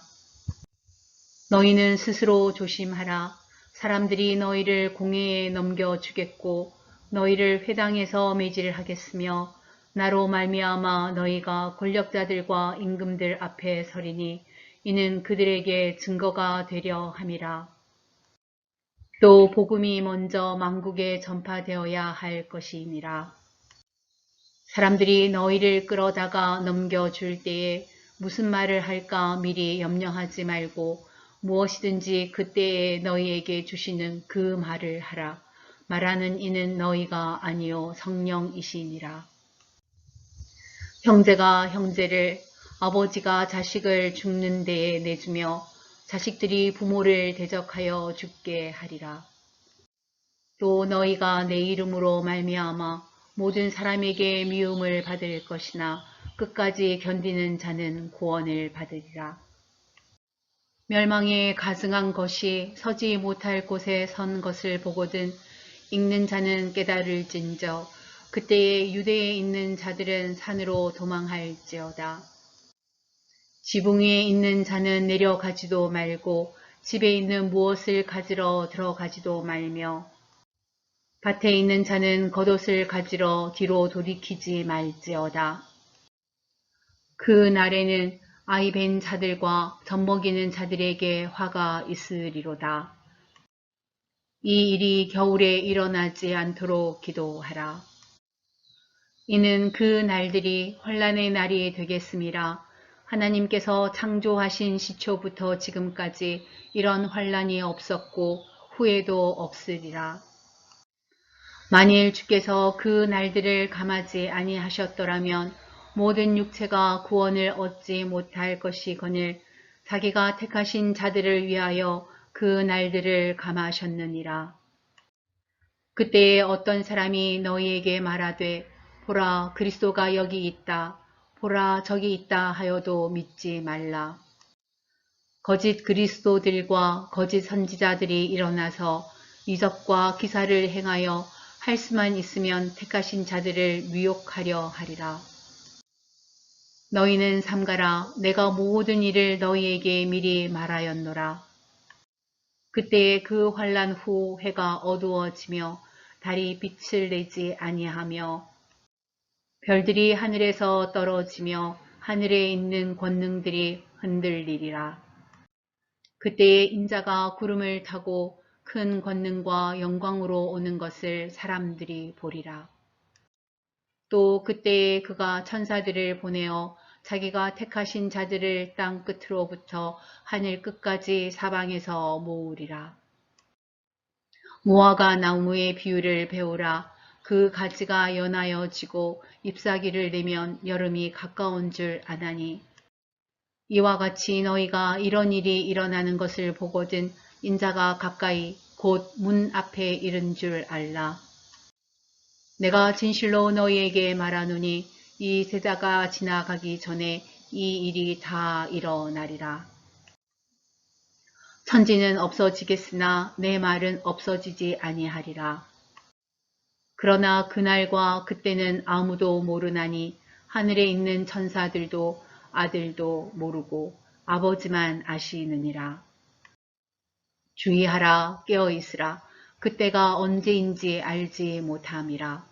너희는 스스로 조심하라. 사람들이 너희를 공회에 넘겨주겠고 너희를 회당에서 매질하겠으며 나로 말미암아 너희가 권력자들과 임금들 앞에 서리니 이는 그들에게 증거가 되려 함이라. 또 복음이 먼저 만국에 전파되어야 할 것이니라. 사람들이 너희를 끌어다가 넘겨줄 때에 무슨 말을 할까 미리 염려하지 말고 무엇이든지 그때에 너희에게 주시는 그 말을 하라. 말하는 이는 너희가 아니요 성령이시니라. 형제가 형제를 아버지가 자식을 죽는 데에 내주며 자식들이 부모를 대적하여 죽게 하리라. 또 너희가 내 이름으로 말미암아 모든 사람에게 미움을 받을 것이나 끝까지 견디는 자는 구원을 받으리라. 멸망에 가증한 것이 서지 못할 곳에 선 것을 보거든 읽는 자는 깨달을진저 그때에 유대에 있는 자들은 산으로 도망할지어다. 지붕 위에 있는 자는 내려가지도 말고 집에 있는 무엇을 가지러 들어가지도 말며 밭에 있는 자는 겉옷을 가지러 뒤로 돌이키지 말지어다. 그 날에는 아이 뵌 자들과 젖먹이는 자들에게 화가 있으리로다. 이 일이 겨울에 일어나지 않도록 기도하라. 이는 그 날들이 환난의 날이 되겠음이라. 하나님께서 창조하신 시초부터 지금까지 이런 환난이 없었고 후에도 없으리라. 만일 주께서 그 날들을 감하지 아니하셨더라면 모든 육체가 구원을 얻지 못할 것이거늘 자기가 택하신 자들을 위하여 그 날들을 감하셨느니라. 그때에 어떤 사람이 너희에게 말하되 보라 그리스도가 여기 있다. 보라 저기 있다 하여도 믿지 말라. 거짓 그리스도들과 거짓 선지자들이 일어나서 이적과 기사를 행하여 할 수만 있으면 택하신 자들을 미혹하려 하리라. 너희는 삼가라. 내가 모든 일을 너희에게 미리 말하였노라. 그때에 그 환난 후 해가 어두워지며 달이 빛을 내지 아니하며 별들이 하늘에서 떨어지며 하늘에 있는 권능들이 흔들리리라. 그때에 인자가 구름을 타고 큰 권능과 영광으로 오는 것을 사람들이 보리라. 또 그때에 그가 천사들을 보내어 자기가 택하신 자들을 땅 끝으로부터 하늘 끝까지 사방에서 모으리라. 무화과 나무의 비유를 배우라. 그 가지가 연하여 지고 잎사귀를 내면 여름이 가까운 줄 아나니 이와 같이 너희가 이런 일이 일어나는 것을 보거든 인자가 가까이 곧 문 앞에 이른 줄 알라. 내가 진실로 너희에게 말하노니 이 세자가 지나가기 전에 이 일이 다 일어나리라. 천지는 없어지겠으나 내 말은 없어지지 아니하리라. 그러나 그날과 그때는 아무도 모르나니 하늘에 있는 천사들도 아들도 모르고 아버지만 아시느니라. 주의하라 깨어있으라. 그때가 언제인지 알지 못함이라.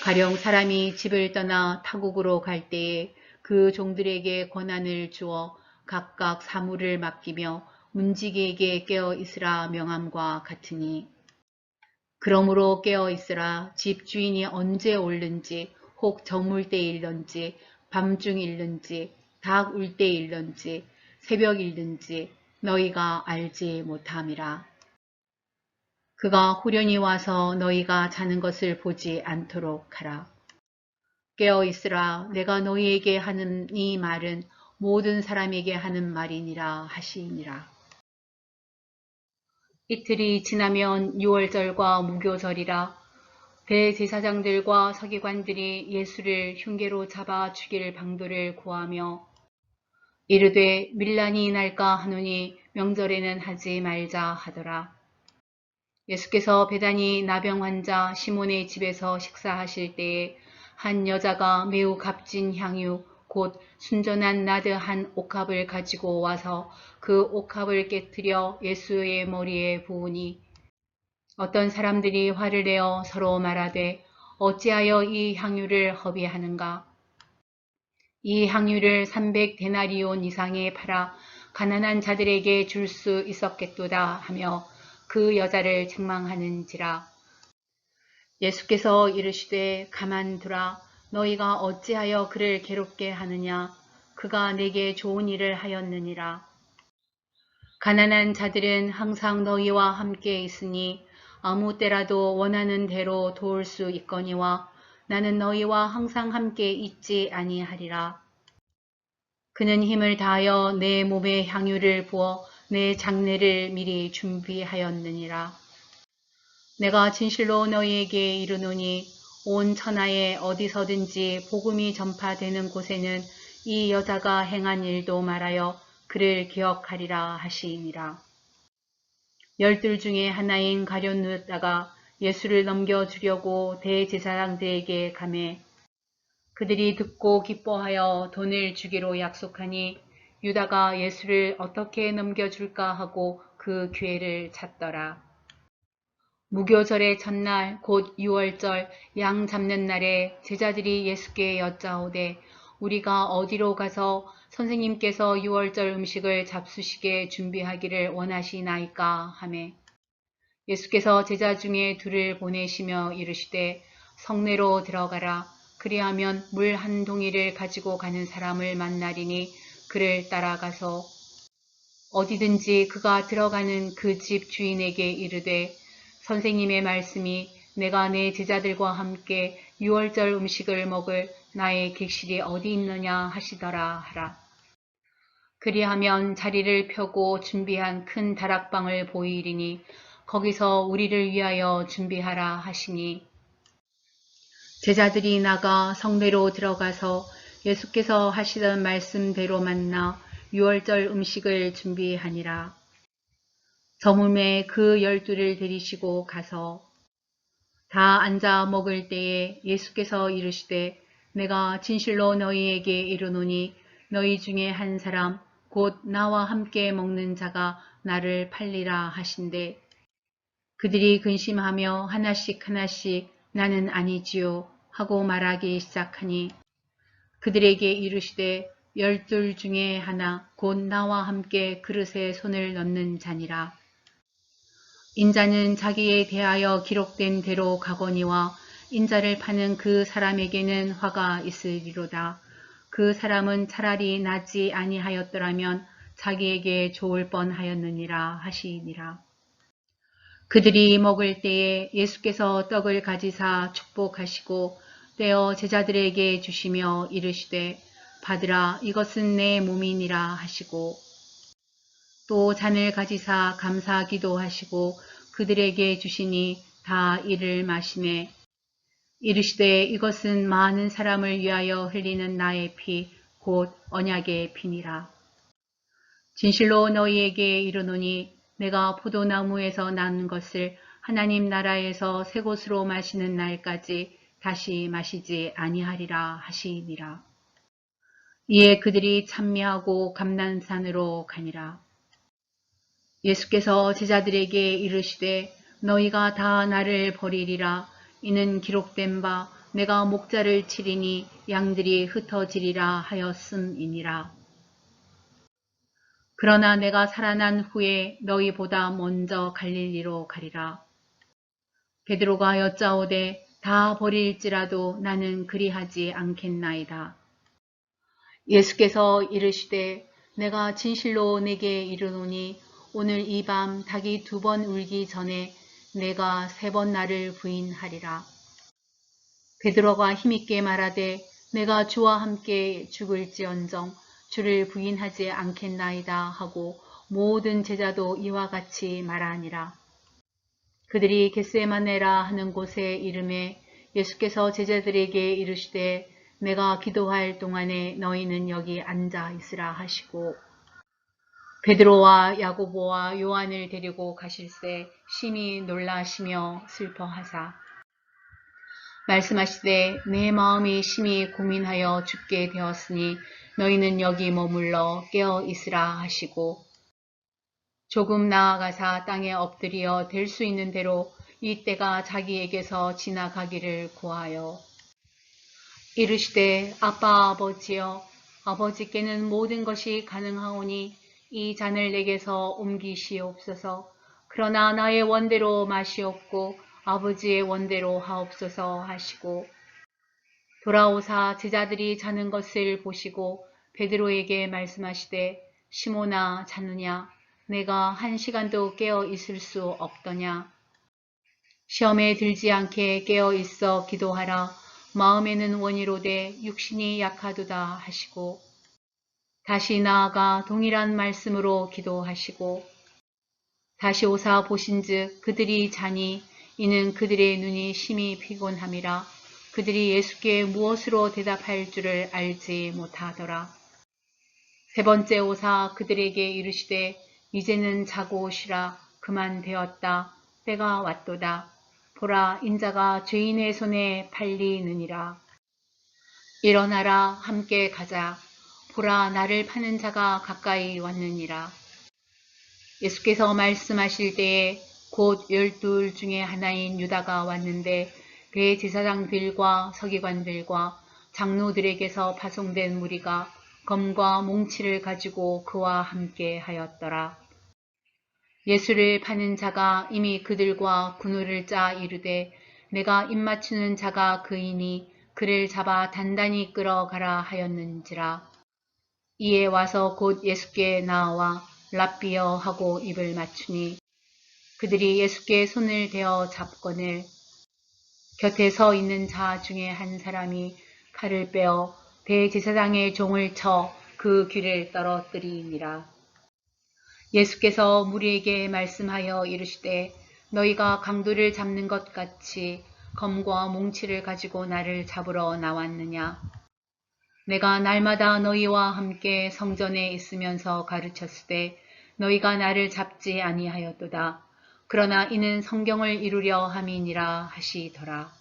가령 사람이 집을 떠나 타국으로 갈 때에 그 종들에게 권한을 주어 각각 사물을 맡기며 문지기에게 깨어있으라 명함과 같으니 그러므로 깨어있으라. 집 주인이 언제 올는지 혹 저물 때일런지 밤중일는지 닭 울 때일런지 새벽일든지 너희가 알지 못함이라. 그가 후련히 와서 너희가 자는 것을 보지 않도록 하라. 깨어있으라. 내가 너희에게 하는 이 말은 모든 사람에게 하는 말이니라 하시니라. 이틀이 지나면 유월절과 무교절이라. 대제사장들과 서기관들이 예수를 흉계로 잡아 죽일 방도를 구하며 이르되 밀란이 날까 하노니 명절에는 하지 말자 하더라. 예수께서 베다니 나병 환자 시몬의 집에서 식사하실 때에 한 여자가 매우 값진 향유 곧 순전한 나드 한 옥합을 가지고 와서 그 옥합을 깨뜨려 예수의 머리에 부으니 어떤 사람들이 화를 내어 서로 말하되 어찌하여 이 향유를 허비하는가? 이 향유를 300데나리온 이상에 팔아 가난한 자들에게 줄 수 있었겠도다 하며 그 여자를 책망하는지라. 예수께서 이르시되 가만두라. 너희가 어찌하여 그를 괴롭게 하느냐? 그가 내게 좋은 일을 하였느니라. 가난한 자들은 항상 너희와 함께 있으니 아무 때라도 원하는 대로 도울 수 있거니와 나는 너희와 항상 함께 있지 아니하리라. 그는 힘을 다하여 내 몸에 향유를 부어 내 장례를 미리 준비하였느니라. 내가 진실로 너희에게 이르노니 온 천하에 어디서든지 복음이 전파되는 곳에는 이 여자가 행한 일도 말하여 그를 기억하리라 하시니라. 12 중에 하나인 가룟 유다가 예수를 넘겨주려고 대제사장들에게 가매 그들이 듣고 기뻐하여 돈을 주기로 약속하니 유다가 예수를 어떻게 넘겨줄까 하고 그 기회를 찾더라. 무교절의 첫날 곧 6월절 양 잡는 날에 제자들이 예수께 여짜오되 우리가 어디로 가서 선생님께서 6월절 음식을 잡수시게 준비하기를 원하시나이까 하매 예수께서 제자 중에 둘을 보내시며 이르시되 성내로 들어가라. 그리하면 물 한 동이를 가지고 가는 사람을 만나리니 그를 따라가서 어디든지 그가 들어가는 그 집 주인에게 이르되 선생님의 말씀이 내가 내 제자들과 함께 6월절 음식을 먹을 나의 객실이 어디 있느냐 하시더라 하라. 그리하면 자리를 펴고 준비한 큰 다락방을 보이리니 거기서 우리를 위하여 준비하라 하시니 제자들이 나가 성내로 들어가서 예수께서 하시던 말씀대로 만나 6월절 음식을 준비하니라. 저물매 그 12를 데리시고 가서 다 앉아 먹을 때에 예수께서 이르시되 내가 진실로 너희에게 이르노니 너희 중에 한 사람 곧 나와 함께 먹는 자가 나를 팔리라 하신대 그들이 근심하며 하나씩 하나씩 나는 아니지요 하고 말하기 시작하니 그들에게 이르시되 12 중에 하나 곧 나와 함께 그릇에 손을 넣는 자니라. 인자는 자기에 대하여 기록된 대로 가거니와 인자를 파는 그 사람에게는 화가 있으리로다. 그 사람은 차라리 낫지 아니하였더라면 자기에게 좋을 뻔하였느니라 하시니라. 그들이 먹을 때에 예수께서 떡을 가지사 축복하시고 떼어 제자들에게 주시며 이르시되 받으라 이것은 내 몸이니라 하시고 또 잔을 가지사 감사 기도하시고 그들에게 주시니 다 이를 마시매 이르시되 이것은 많은 사람을 위하여 흘리는 나의 피 곧 언약의 피니라. 진실로 너희에게 이르노니 내가 포도나무에서 난 것을 하나님 나라에서 새 곳으로 마시는 날까지 다시 마시지 아니하리라 하시니라. 이에 그들이 찬미하고 감난산으로 가니라. 예수께서 제자들에게 이르시되 너희가 다 나를 버리리라. 이는 기록된 바 내가 목자를 치리니 양들이 흩어지리라 하였음이니라. 그러나 내가 살아난 후에 너희보다 먼저 갈릴리로 가리라. 베드로가 여짜오되 다 버릴지라도 나는 그리하지 않겠나이다. 예수께서 이르시되 내가 진실로 내게 이르노니 오늘 이 밤 닭이 2번 울기 전에 내가 3번 나를 부인하리라. 베드로가 힘있게 말하되 내가 주와 함께 죽을지언정 주를 부인하지 않겠나이다 하고 모든 제자도 이와 같이 말하니라. 그들이 겟세마네라 하는 곳에 이름에 예수께서 제자들에게 이르시되 내가 기도할 동안에 너희는 여기 앉아 있으라 하시고 베드로와 야고보와 요한을 데리고 가실새 심히 놀라시며 슬퍼하사 말씀하시되 내 마음이 심히 고민하여 죽게 되었으니 너희는 여기 머물러 깨어 있으라 하시고 조금 나아가사 땅에 엎드려 될 수 있는 대로 이 때가 자기에게서 지나가기를 구하여 이르시되 아빠 아버지여 아버지께는 모든 것이 가능하오니 이 잔을 내게서 옮기시옵소서. 그러나 나의 원대로 마시옵고 아버지의 원대로 하옵소서 하시고 돌아오사 제자들이 자는 것을 보시고 베드로에게 말씀하시되 시몬아 자느냐 내가 1시간도 깨어 있을 수 없더냐 시험에 들지 않게 깨어 있어 기도하라 마음에는 원이로되 육신이 약하도다 하시고 다시 나아가 동일한 말씀으로 기도하시고 다시 오사 보신즉 그들이 자니 이는 그들의 눈이 심히 피곤함이라 그들이 예수께 무엇으로 대답할 줄을 알지 못하더라. 3번째 오사 그들에게 이르시되 이제는 자고 쉬라 그만 되었다 때가 왔도다 보라 인자가 죄인의 손에 팔리느니라. 일어나라, 함께 가자. 보라, 나를 파는 자가 가까이 왔느니라. 예수께서 말씀하실 때에 곧 12 중에 하나인 유다가 왔는데 대제사장들과 서기관들과 장로들에게서 파송된 무리가 검과 몽치를 가지고 그와 함께 하였더라. 예수를 파는 자가 이미 그들과 군우를 짜 이르되 내가 입맞추는 자가 그이니 그를 잡아 단단히 끌어가라 하였는지라. 이에 와서 곧 예수께 나와 랍비여 하고 입을 맞추니 그들이 예수께 손을 대어 잡거늘 곁에 서 있는 자 중에 한 사람이 칼을 빼어 대제사장의 종을 쳐 그 귀를 떨어뜨리니라. 예수께서 무리에게 말씀하여 이르시되 너희가 강도를 잡는 것 같이 검과 몽치를 가지고 나를 잡으러 나왔느냐. 내가 날마다 너희와 함께 성전에 있으면서 가르쳤을 때 너희가 나를 잡지 아니하였도다. 그러나 이는 성경을 이루려 함이니라 하시더라.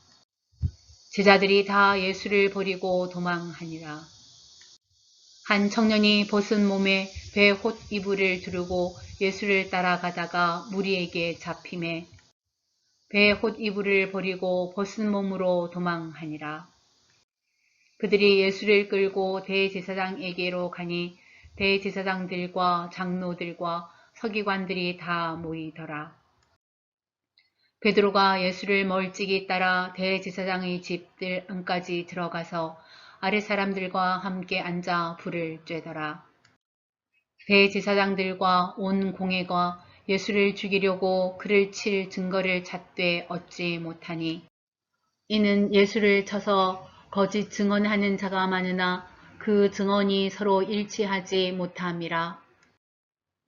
제자들이 다 예수를 버리고 도망하니라. 한 청년이 벗은 몸에 배 홑 이불을 두르고 예수를 따라가다가 무리에게 잡힘에 배 홑 이불을 버리고 벗은 몸으로 도망하니라. 그들이 예수를 끌고 대제사장에게로 가니 대제사장들과 장로들과 서기관들이 다 모이더라. 베드로가 예수를 멀찍이 따라 대제사장의 집들 안까지 들어가서 아랫사람들과 함께 앉아 불을 쬐더라. 대제사장들과 온 공회가 예수를 죽이려고 그를 칠 증거를 찾되 얻지 못하니 이는 예수를 쳐서 거짓 증언하는 자가 많으나 그 증언이 서로 일치하지 못함이라.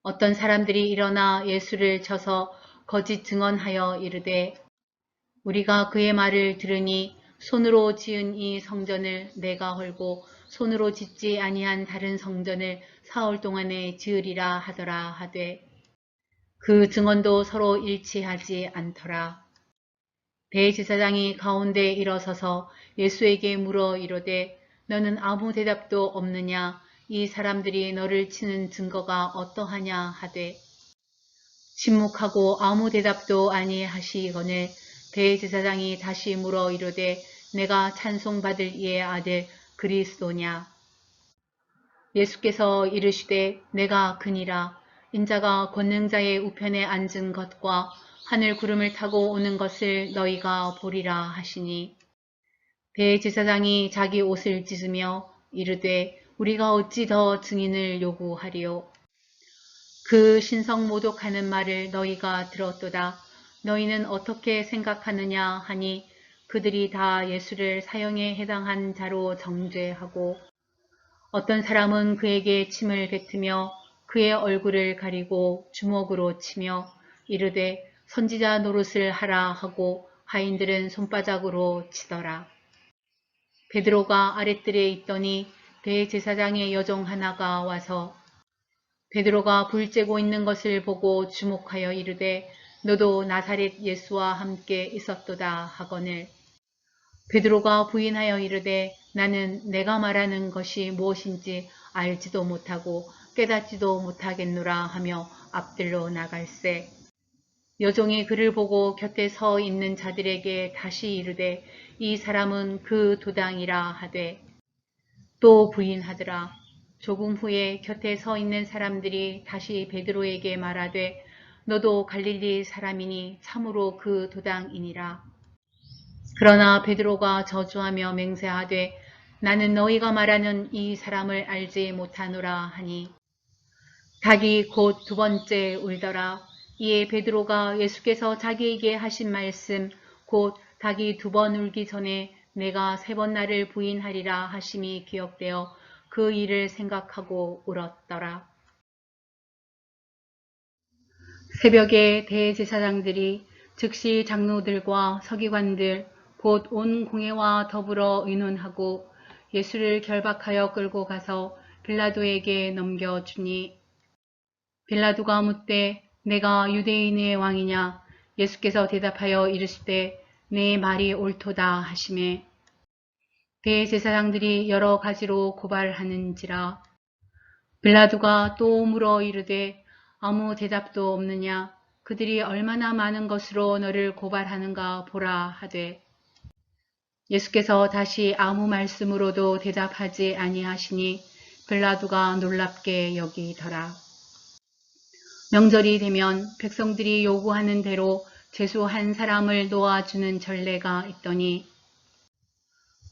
어떤 사람들이 일어나 예수를 쳐서 거짓 증언하여 이르되 우리가 그의 말을 들으니 손으로 지은 이 성전을 내가 헐고 손으로 짓지 아니한 다른 성전을 사흘 동안에 지으리라 하더라 하되 그 증언도 서로 일치하지 않더라. 대제사장이 가운데 일어서서 예수에게 물어 이르되 너는 아무 대답도 없느냐. 이 사람들이 너를 치는 증거가 어떠하냐 하되 침묵하고 아무 대답도 아니하시거늘 대제사장이 다시 물어 이르되 내가 찬송받을 이의 아들 그리스도냐. 예수께서 이르시되 내가 그니라. 인자가 권능자의 우편에 앉은 것과 하늘 구름을 타고 오는 것을 너희가 보리라 하시니 대제사장이 자기 옷을 찢으며 이르되 우리가 어찌 더 증인을 요구하리요. 그 신성 모독하는 말을 너희가 들었도다. 너희는 어떻게 생각하느냐 하니 그들이 다 예수를 사형에 해당한 자로 정죄하고 어떤 사람은 그에게 침을 뱉으며 그의 얼굴을 가리고 주먹으로 치며 이르되 선지자 노릇을 하라 하고 하인들은 손바닥으로 치더라. 베드로가 아랫뜰에 있더니 대제사장의 여종 하나가 와서 베드로가 불 쬐고 있는 것을 보고 주목하여 이르되 너도 나사렛 예수와 함께 있었도다 하거늘 베드로가 부인하여 이르되 나는 내가 말하는 것이 무엇인지 알지도 못하고 깨닫지도 못하겠노라 하며 앞들로 나갈새 여종이 그를 보고 곁에 서 있는 자들에게 다시 이르되 이 사람은 그 도당이라 하되 또 부인하더라. 조금 후에 곁에 서 있는 사람들이 다시 베드로에게 말하되 너도 갈릴리 사람이니 참으로 그 도당이니라. 그러나 베드로가 저주하며 맹세하되 나는 너희가 말하는 이 사람을 알지 못하노라 하니 닭이 곧 두 번째 울더라. 이에 베드로가 예수께서 자기에게 하신 말씀 곧 닭이 두 번 울기 전에 내가 세 번 나를 부인하리라 하심이 기억되어 그 일을 생각하고 울었더라. 새벽에 대제사장들이 즉시 장로들과 서기관들 곧 온 공회와 더불어 의논하고 예수를 결박하여 끌고 가서 빌라도에게 넘겨주니 빌라도가 묻되 내가 유대인의 왕이냐. 예수께서 대답하여 이르시되 내 말이 옳도다 하시매 대제사장들이 여러 가지로 고발하는지라. 빌라도가 또 물어 이르되 아무 대답도 없느냐? 그들이 얼마나 많은 것으로 너를 고발하는가 보라 하되, 예수께서 다시 아무 말씀으로도 대답하지 아니하시니 빌라도가 놀랍게 여기더라. 명절이 되면 백성들이 요구하는 대로 죄수 한 사람을 놓아주는 전례가 있더니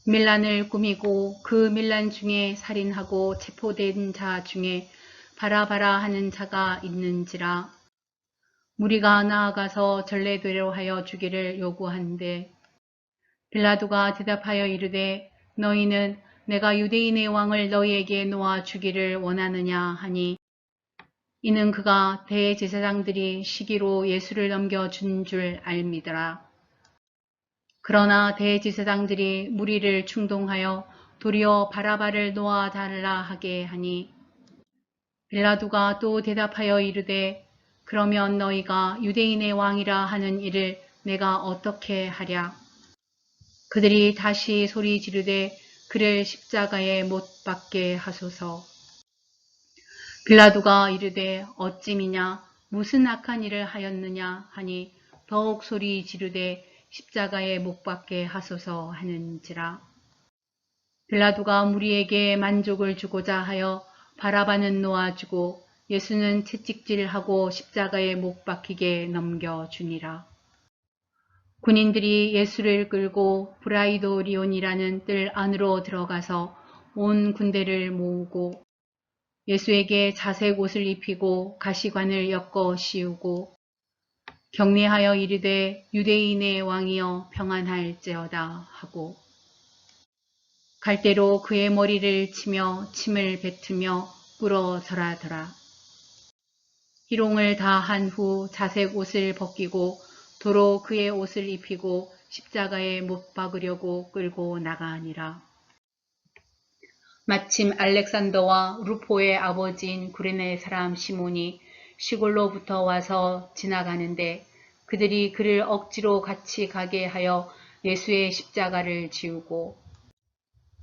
밀란을 꾸미고 그 밀란 중에 살인하고 체포된 자 중에 바라바라 하는 자가 있는지라. 무리가 나아가서 전례대로 하여 주기를 요구하는데 빌라도가 대답하여 이르되 너희는 내가 유대인의 왕을 너희에게 놓아 주기를 원하느냐 하니, 이는 그가 대제사장들이 시기로 예수를 넘겨준 줄 알미더라. 그러나 대제사장들이 무리를 충동하여 도리어 바라바를 놓아 달라 하게 하니, 빌라도가 또 대답하여 이르되 그러면 너희가 유대인의 왕이라 하는 이를 내가 어떻게 하랴? 그들이 다시 소리 지르되 그를 십자가에 못 박게 하소서. 빌라도가 이르되 어찌미냐? 무슨 악한 일을 하였느냐 하니 더욱 소리 지르되 십자가에 못 박게 하소서 하는지라. 빌라도가 무리에게 만족을 주고자 하여 바라바는 놓아주고 예수는 채찍질하고 십자가에 못 박히게 넘겨주니라. 군인들이 예수를 끌고 브라이도리온이라는 뜰 안으로 들어가서 온 군대를 모으고 예수에게 자색 옷을 입히고 가시관을 엮어 씌우고 격려하여 이르되 유대인의 왕이여 평안할지어다 하고 갈대로 그의 머리를 치며 침을 뱉으며 꿇어 절하더라. 희롱을 다 한 후 자색 옷을 벗기고 도로 그의 옷을 입히고 십자가에 못 박으려고 끌고 나가니라. 마침 알렉산더와 루포의 아버지인 구레네 사람 시몬이 시골로부터 와서 지나가는데 그들이 그를 억지로 같이 가게 하여 예수의 십자가를 지우고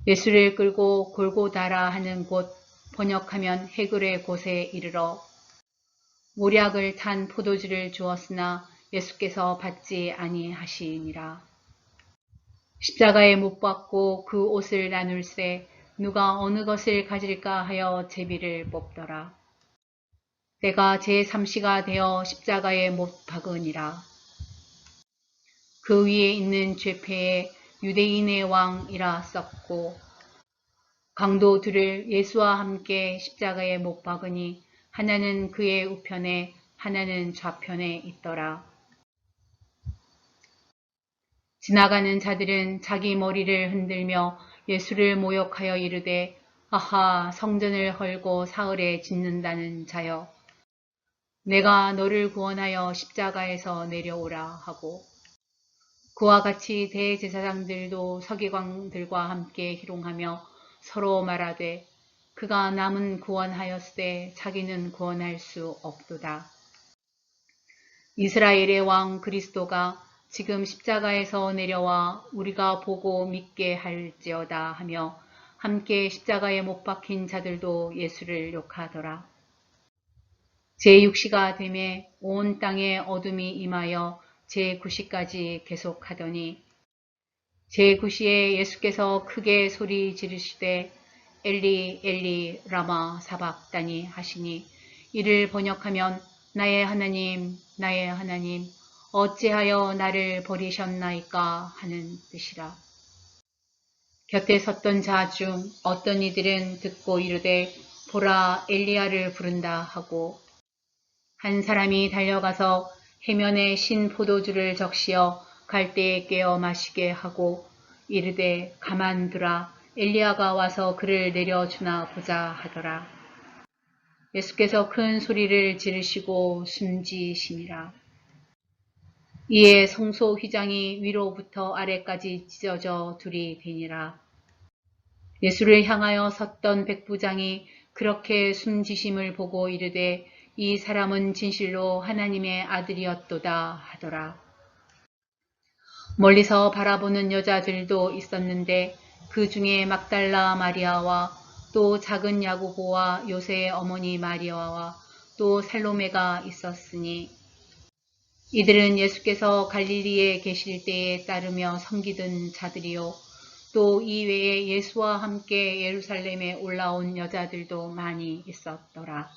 예수를 끌고 골고다라 하는 곳, 번역하면 해글의 곳에 이르러 모략을 탄 포도주를 주었으나 예수께서 받지 아니하시니라. 십자가에 못 박고 그 옷을 나눌세 누가 어느 것을 가질까 하여 제비를 뽑더라. 내가 제3시가 되어 십자가에 못 박으니라. 그 위에 있는 죄패에 유대인의 왕이라 썼고 강도 둘을 예수와 함께 십자가에 못 박으니 하나는 그의 우편에 하나는 좌편에 있더라. 지나가는 자들은 자기 머리를 흔들며 예수를 모욕하여 이르되 아하 성전을 헐고 사흘에 짓는다는 자여 내가 너를 구원하여 십자가에서 내려오라 하고 그와 같이 대제사장들도 서기관들과 함께 희롱하며 서로 말하되 그가 남은 구원하였으되 자기는 구원할 수 없도다. 이스라엘의 왕 그리스도가 지금 십자가에서 내려와 우리가 보고 믿게 할지어다 하며 함께 십자가에 못 박힌 자들도 예수를 욕하더라. 제6시가 되매 온 땅에 어둠이 임하여 제9시까지 계속하더니 제9시에 예수께서 크게 소리 지르시되 엘리 엘리 라마 사박다니 하시니 이를 번역하면 나의 하나님 나의 하나님 어찌하여 나를 버리셨나이까 하는 뜻이라. 곁에 섰던 자 중 어떤 이들은 듣고 이르되 보라 엘리야를 부른다 하고 한 사람이 달려가서 해면에 신 포도주를 적시어 갈대에 깨어 마시게 하고 이르되 가만두라 엘리야가 와서 그를 내려주나 보자 하더라. 예수께서 큰 소리를 지르시고 숨지시니라. 이에 성소 휘장이 위로부터 아래까지 찢어져 둘이 되니라. 예수를 향하여 섰던 백부장이 그렇게 숨지심을 보고 이르되 이 사람은 진실로 하나님의 아들이었도다 하더라. 멀리서 바라보는 여자들도 있었는데 그 중에 막달라 마리아와 또 작은 야고보와 요새의 어머니 마리아와 또 살로메가 있었으니 이들은 예수께서 갈릴리에 계실 때에 따르며 섬기던 자들이요 또 이외에 예수와 함께 예루살렘에 올라온 여자들도 많이 있었더라.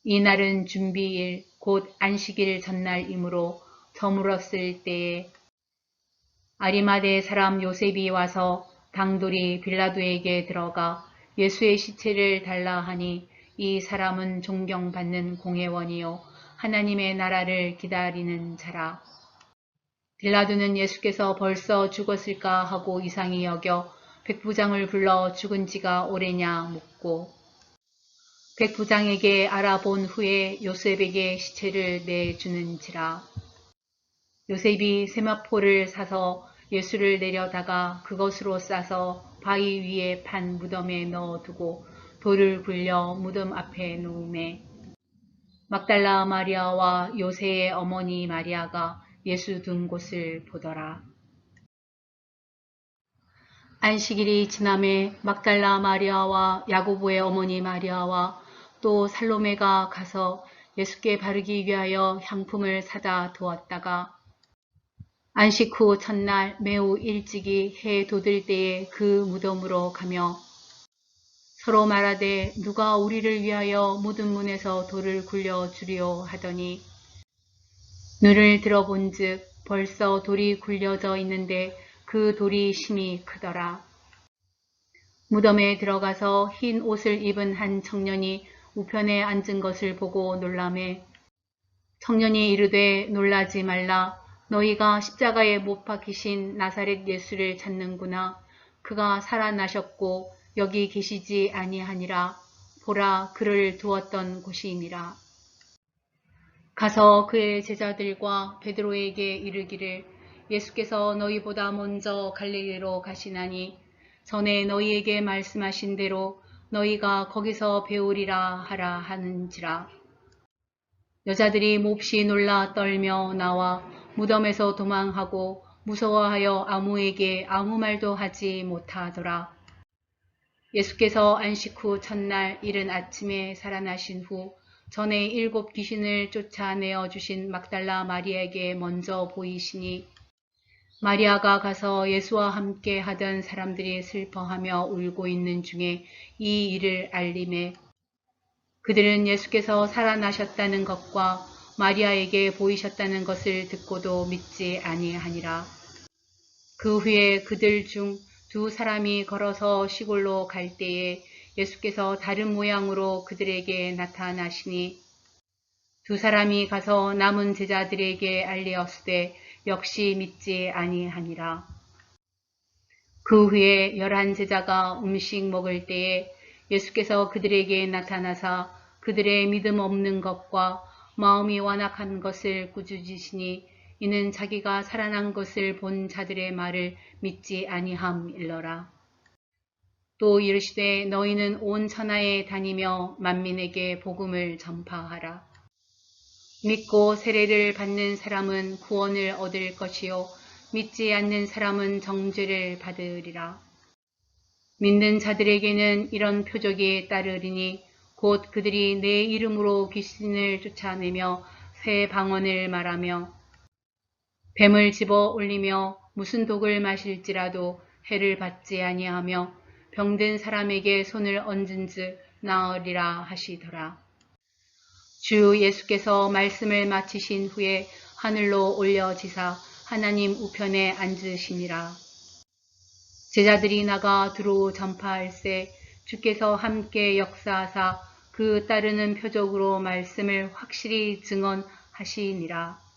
이날은 준비일 곧 안식일 전날이므로 저물었을 때에 아리마대 사람 요셉이 와서 당돌이 빌라도에게 들어가 예수의 시체를 달라 하니 이 사람은 존경받는 공회원이요 하나님의 나라를 기다리는 자라. 빌라도는 예수께서 벌써 죽었을까 하고 이상히 여겨 백부장을 불러 죽은 지가 오래냐 묻고 백부장에게 알아본 후에 요셉에게 시체를 내주는지라. 요셉이 세마포를 사서 예수를 내려다가 그것으로 싸서 바위 위에 판 무덤에 넣어두고 돌을 굴려 무덤 앞에 놓음에 막달라 마리아와 요새의 어머니 마리아가 예수 둔 곳을 보더라. 안식일이 지남에 막달라 마리아와 야고보의 어머니 마리아와 또 살로메가 가서 예수께 바르기 위하여 향품을 사다 두었다가 안식 후 첫날 매우 일찍이 해 돋을 때에 그 무덤으로 가며 서로 말하되 누가 우리를 위하여 무덤 문에서 돌을 굴려 주리오 하더니 눈을 들어본즉 벌써 돌이 굴려져 있는데 그 돌이 심히 크더라. 무덤에 들어가서 흰 옷을 입은 한 청년이 우편에 앉은 것을 보고 놀라매 청년이 이르되 놀라지 말라. 너희가 십자가에 못 박히신 나사렛 예수를 찾는구나. 그가 살아나셨고 여기 계시지 아니하니라. 보라 그를 두었던 곳이니라. 가서 그의 제자들과 베드로에게 이르기를 예수께서 너희보다 먼저 갈릴리로 가시나니 전에 너희에게 말씀하신 대로 너희가 거기서 배우리라 하라 하는지라. 여자들이 몹시 놀라 떨며 나와 무덤에서 도망하고 무서워하여 아무에게 아무 말도 하지 못하더라. 예수께서 안식 후 첫날 이른 아침에 살아나신 후 전에 7 귀신을 쫓아내어 주신 막달라 마리아에게 먼저 보이시니 마리아가 가서 예수와 함께 하던 사람들이 슬퍼하며 울고 있는 중에 이 일을 알림에 그들은 예수께서 살아나셨다는 것과 마리아에게 보이셨다는 것을 듣고도 믿지 아니하니라. 그 후에 그들 중 2 사람이 걸어서 시골로 갈 때에 예수께서 다른 모양으로 그들에게 나타나시니 2 사람이 가서 남은 제자들에게 알리었으되 역시 믿지 아니하니라. 그 후에 11 제자가 음식 먹을 때에 예수께서 그들에게 나타나사 그들의 믿음 없는 것과 마음이 완악한 것을 꾸짖으시니 이는 자기가 살아난 것을 본 자들의 말을 믿지 아니함일러라. 또 이르시되 너희는 온 천하에 다니며 만민에게 복음을 전파하라. 믿고 세례를 받는 사람은 구원을 얻을 것이요 믿지 않는 사람은 정죄를 받으리라. 믿는 자들에게는 이런 표적이 따르리니 곧 그들이 내 이름으로 귀신을 쫓아내며 새 방언을 말하며 뱀을 집어 올리며 무슨 독을 마실지라도 해를 받지 아니하며 병든 사람에게 손을 얹은즉 나으리라 하시더라. 주 예수께서 말씀을 마치신 후에 하늘로 올려지사 하나님 우편에 앉으시니라. 제자들이 나가 두루 전파할세 주께서 함께 역사하사 그 따르는 표적으로 말씀을 확실히 증언하시니라.